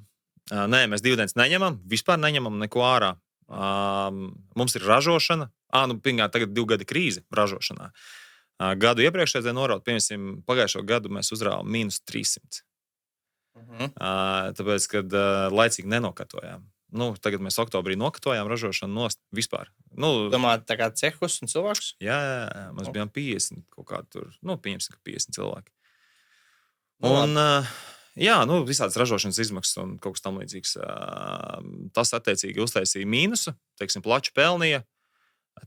Nē, mēs dividendes neņemam, vispār neņemam neko ārā. Mums ir ražošana. Pirmkārt, tagad 2 gadi krīze ražošanā. Gadu iepriekšējā norauta, piemēram, pagājušo gadu mēs uzrāvām -300. Tāpēc, kad laicīgi nenokatojām. Tagad mēs oktobrī nokatojām ražošanu nost vispār. Domājat, tā kā cehus un cilvēkus? Jā, mēs bijām 50 kaut kā tur. Pieņemsim, ka 50 cilvēki. Un, visādas ražošanas izmaksas un kaut kas tam līdzīgs. Tas attiecīgi uztaisīja mīnusu, teiksim, plaču pelnīja.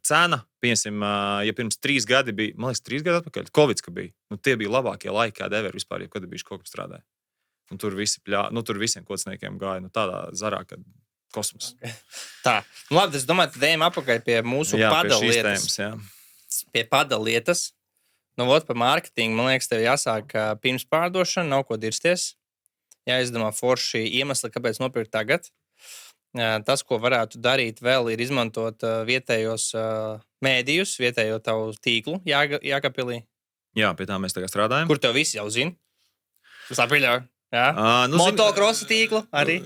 Cena, piemēram, ja pirms 3 gadi bija, man liekas, 3 gadi atpakaļ, Covid, ka bija. Tie bija labākie laiki, kāda ever vispār, kad bijuši kaut kas strādāja. Un tur tur visiem kocniekiem gāja tādā zarā, kad kosmos. Okay. Tā, labi, es domāju, tad ejam apakaļ pie mūsu padalietas. Pie padalietas. Par mārketingu, man liekas, tev jāsāk pirms pārdošana, nav ko dirsties. Jāizdomā forši iemesli, kāpēc nopirkt tagad. Tas, ko varētu darīt vēl, ir izmantot vietējos mēdījus, vietējo tavu tīklu Jēkabpilī. Jā, pie tā mēs tagad strādājam. Kur tev visi jau zina? Tas tā pieļauj. Motocrossu tīklu arī,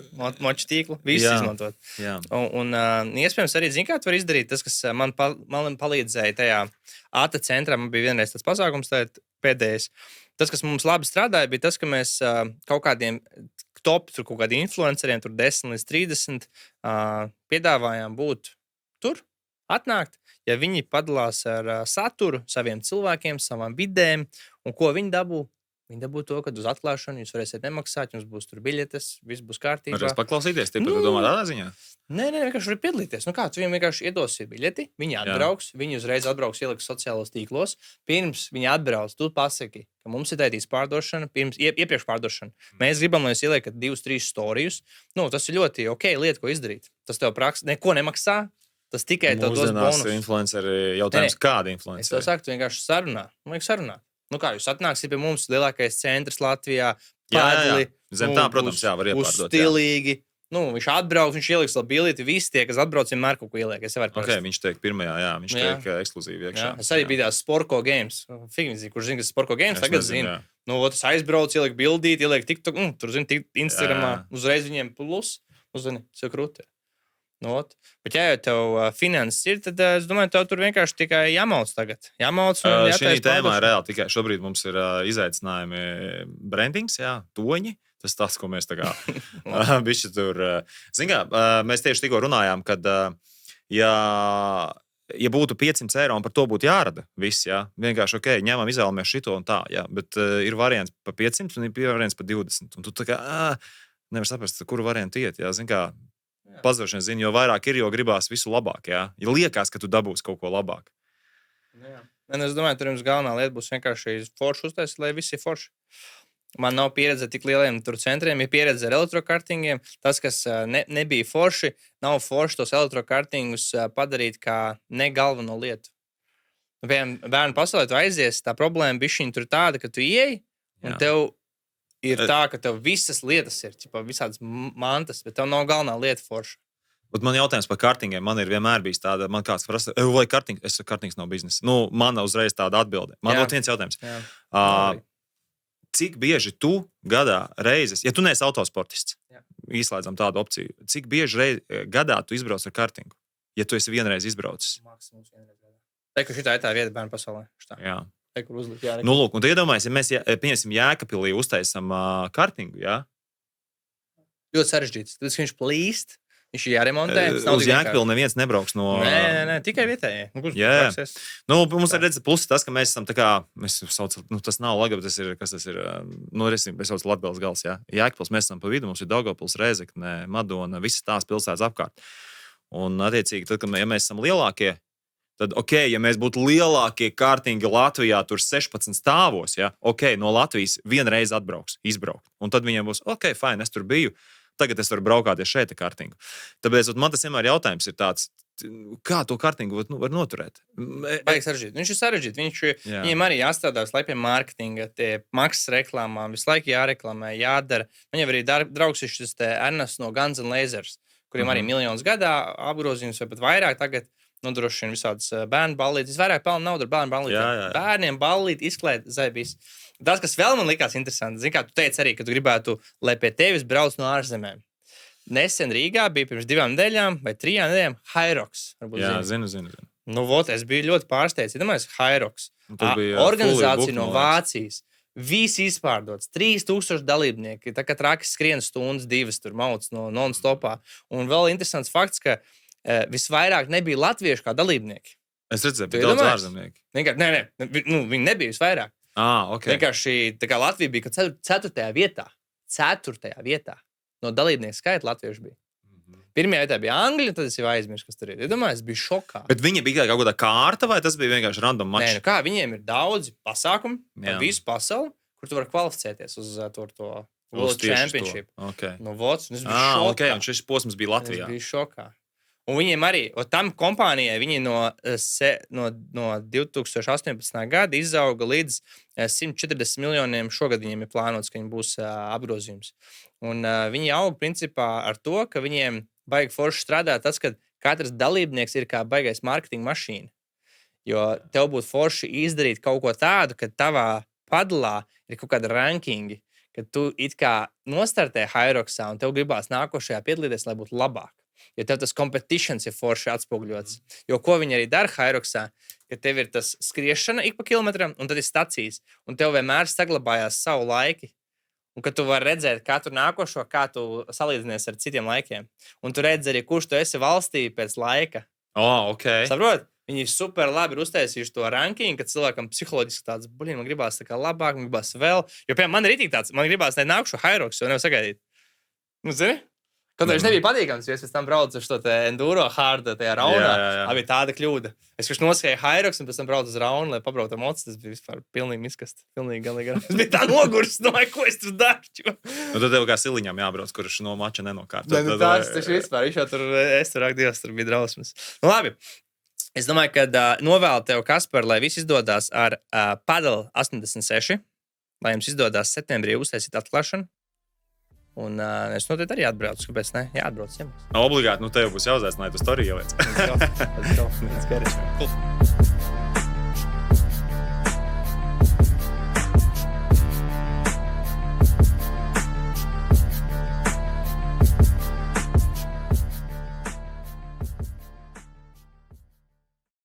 moču tīklu, visu izmantot. Jā. Un iespējams arī, zini, kā tu vari izdarīt, tas, kas man palīdzēja tajā ATA centrā, man bija vienreiz tāds pasākums, pēdējais. Tas, kas mums labi strādāja, bija tas, ka mēs kaut kādiem top, tur kaut kādiem influenceriem, tur 10 līdz 30 piedāvājām būt tur, atnākt, ja viņi padalās ar saturu, saviem cilvēkiem, savām vidēm, un ko viņi dabū. Viņi dabū to, ka uz atklāšanu jūs varēsiet nemaksāt, jums būs tur biļetes, viss būs kārtībā. Varēs paklausīties, tie par to domā tādā ziņā? Nē, vienkārši var piedalīties. Tu viņiem vienkārši iedosi biļeti, viņi atbrauks, viņi uzreiz atbrauks, ieliks sociālos tīklos. Pirms viņi atbrauc, tu pasaki, ka mums ir taitīs pārdošana, iepriekš pārdošana. Mēs gribam, lai jūs ieliekat 2-3 storijus. Tas ir ļoti ok lieta, ko izdarīt. Tas tev neko nemaksā, tas tikai tev dos bonus. Mūsdienās influenceri jautājums, kādi influenceri? Es tev saku, tu vienkārši sarunā. Vajag sarunāt. Kā jūs atnāksiet pie mums, lielākais centrs Latvijā, Pēdli, zem tā, protams, var iepārdot. Būs stilīgi. Viņš atbrauks, viņš ieliks labu bilīti. Visi tie, kas atbrauc, vienmēr kaut ko ieliek. Viņš teik pirmajā, viņš teik ekskluzīvi iekšā. Es arī biju tās Sporko Games. Kurš zina, kas Sporko Games tagad zina? Tas aizbrauc, ieliek bildīti, ieliek TikTok, tur zina, Instagramā. Uzreiz viņiem plus, uzzini, sev krūti. Bet ja jau tev finanses ir, tad es domāju, tev tur vienkārši tikai jāmauc tagad. Šī tēmā ir reāli tikai šobrīd mums ir izaicinājumi brandings, toņi. Tas tas, ko mēs tā kā bišķi tur... mēs tieši tikko runājām, kad ja būtu 500 eiro un par to būtu jārada viss, vienkārši ņemam, izvēlamies šito un tā, bet ir variants pa 500 un ir variants pa 20. Un tu tā kā nevar saprast, kuru variantu iet, pazarošana zina, jo vairāk ir, jo gribās visu labāk, Ja liekas, ka tu dabūsi kaut ko labāk. Es domāju, tur jums galvenā lieta būs vienkārši forši uztaisīt, lai visi ir forši. Man nav pieredze tik lieliem tur centriem, ir pieredze ar elektrokartingiem. Tas, kas nebija forši, nav forši tos elektrokartingus padarīt kā ne galveno lietu. Piemēram, bērnu pasaulē tu aizies, tā problēma bišķiņ tur tāda, ka tu ieej, un tev ir tā, ka tev visas lietas ir, visādas mantas, bet tev nav galvenā lieta forša. Bet man jautājums par kartingiem, man ir vienmēr bijis tāda, man kāds prasa, vai kartings, es saku, kartings nav biznesa. Man uzreiz tāda atbilde. Man vēl viens jautājums. Cik bieži tu gadā reizes, ja tu neesi autosportists, izslēdzam tādu opciju, cik bieži gadā tu izbrauc ar kartingu, ja tu esi vienreiz izbraucis? Maksimums vienreiz gadā. Teiktu, šitā ir tā vieta bērnu pasaulē. Jā. Uzlikt, lūk, un tu iedomājies, ja mēs, pieņemsim, Jēkabpilī uztaisam kartingu, Ļoti sarežģīts. Tad viņš plīst, viņš ir jāremontē. Uz Jēkabpili neviens nebrauks no... Nē, tikai vietējie. Mums ir redzēt plusi tas, ka mēs esam tā kā, mēs saucam, tas nav Lagava, tas ir, kas tas ir, mēs saucam Latgales gals, Jēkabpils, mēs esam pa vidu, mums ir Daugavpils, Rēzekne, Madona, visas tās pilsētas apkārt. Un, attiecīgi, tad, kad ja mēs esam lielākie, tad, ja mēs būtu lielākie kartingi Latvijā, tur 16 stāvos, no Latvijas vienreiz izbraukt. Un tad viņiem būs, fine, es tur biju, tagad es varu braukāties šeit ar kartingu. Tāpēc man tas vienmēr jautājums ir tāds, kā to kartingu var noturēt? Baigi sarežģīt. Viņš ir sarežģīts. Viņiem arī jāstrādā visu laiku pie mārketinga, tie maksas reklāmām, visu laiku jāreklamē, jādara. Man jau arī draugs ir šis Ernests no Guns N' Lasers, kuriem arī miljonus gadā apgrozījums vai pat vairāk tagad nodrošina visādas bērnu ballītes. Visvairāk pelna naudu ar bērnu ballītēm. Bērniem ballīti izklēt zaibīs. Tas, kas vēl man likās interesanti, zini, kā tu teici arī, ka tu gribētu, lai pie tevis brauc no ārzemēm. Nesen Rīgā bija pirms 2 nedēļām vai 3 nedēļām Hyrox. Jā, zinu. Nu, es biju ļoti pārsteigts. Iedomājos, Hyrox. Organizācija no Vācijas. Visi izpārdots. 3000 dalībnieki. Tā kā traki skrien stundas, 2 tur mauc no non-stopā. Un vēl interesants fakts, ka visvairāk nebija latviešu kā dalībnieki. Es redzēju, bija daudz ārzemnieki. Viņi nebija visvairāk. Okay. Vienkārši tā kā Latvija bija 4. vietā. 4. vietā. No dalībnieku skaita latviešu bija. Pirmajā vietā bija Angļi, tad es jau aizmirsu, kas tur ir. Es biju šokā. Bet viņi bija kaut kāda kārta, vai tas bija vienkārši random match? Nē, viņiem ir daudzi pasākumi par visu pasauli, kur tu vari kvalificēties uz to World Championship. Okay. Es biju šokā. Okay, un šis posms bija Latvijā. Es biju šokā. Un viņiem arī, tam kompānijai, viņi no 2018. gada izauga līdz 140 miljoniem. Šogad viņiem ir plānots, ka viņiem būs apgrozījums. Un viņi aug principā ar to, ka viņiem baigi forši strādāt tas, ka katrs dalībnieks ir kā baigais marketinga mašīna. Jo tev būtu forši izdarīt kaut ko tādu, ka tavā padalā ir kaut kāda rankingi, ka tu it kā nostartē Hyroxā un tev gribās nākošajā piedalīties, lai būtu labāk. Jo tev tas competitions ir forši atspoguļots. Jo ko viņi arī dara Hyroxā, ka tev ir tas skriešana ik pa kilometram, un tad ir stacijas. Un tev vienmēr saglabājās savu laiki. Un ka tu vari redzēt katru nākošo, kā tu salīdzinies ar citiem laikiem. Un tu redzi arī, kurš tu esi valstī pēc laika. Okay. Saprot? Viņi ir super labi uztaisījuši to rankingu, ka cilvēkam psiholoģiski tāds, man gribās tā kā labāk, man gribās vēl. Jo, piemēram, man ir rītīgi tāds, man gribās nākušo Hyroxu, jo nevar sagaidīt. Zini? Kaut arī nebija patīkams, jo es pēc tam braucu uz to enduro hārdu, tajā raunā. Tā bija tāda kļūda. Es vienkārši noskrēju Hyrox un pēc tam braucu uz raunu, lai pabrautu ar mocu. Tas bija vispār pilnīgi izkast. Pilnīgi galīgi. Es biju tā nogurs, domāju, ko es tur daru. Nu, tad tev kā Siliņam jābrauc, kurš no mača nenokārto. Tas vispār, viņš jau tur, es tur Dievs, tur bija drausmas. Nu, labi. Es domāju, ka novēlu tev, Kaspar, lai viss izdodas ar Padel 86, lai jums izdodas septembrī uztaisīt atklāšanu. Un es noteikti arī atbraucu, kāpēc ne? Jāatbrauc ciemos. Obligāti, tev būs jāuzaicina, lai tu storiju ieliec. Let's go.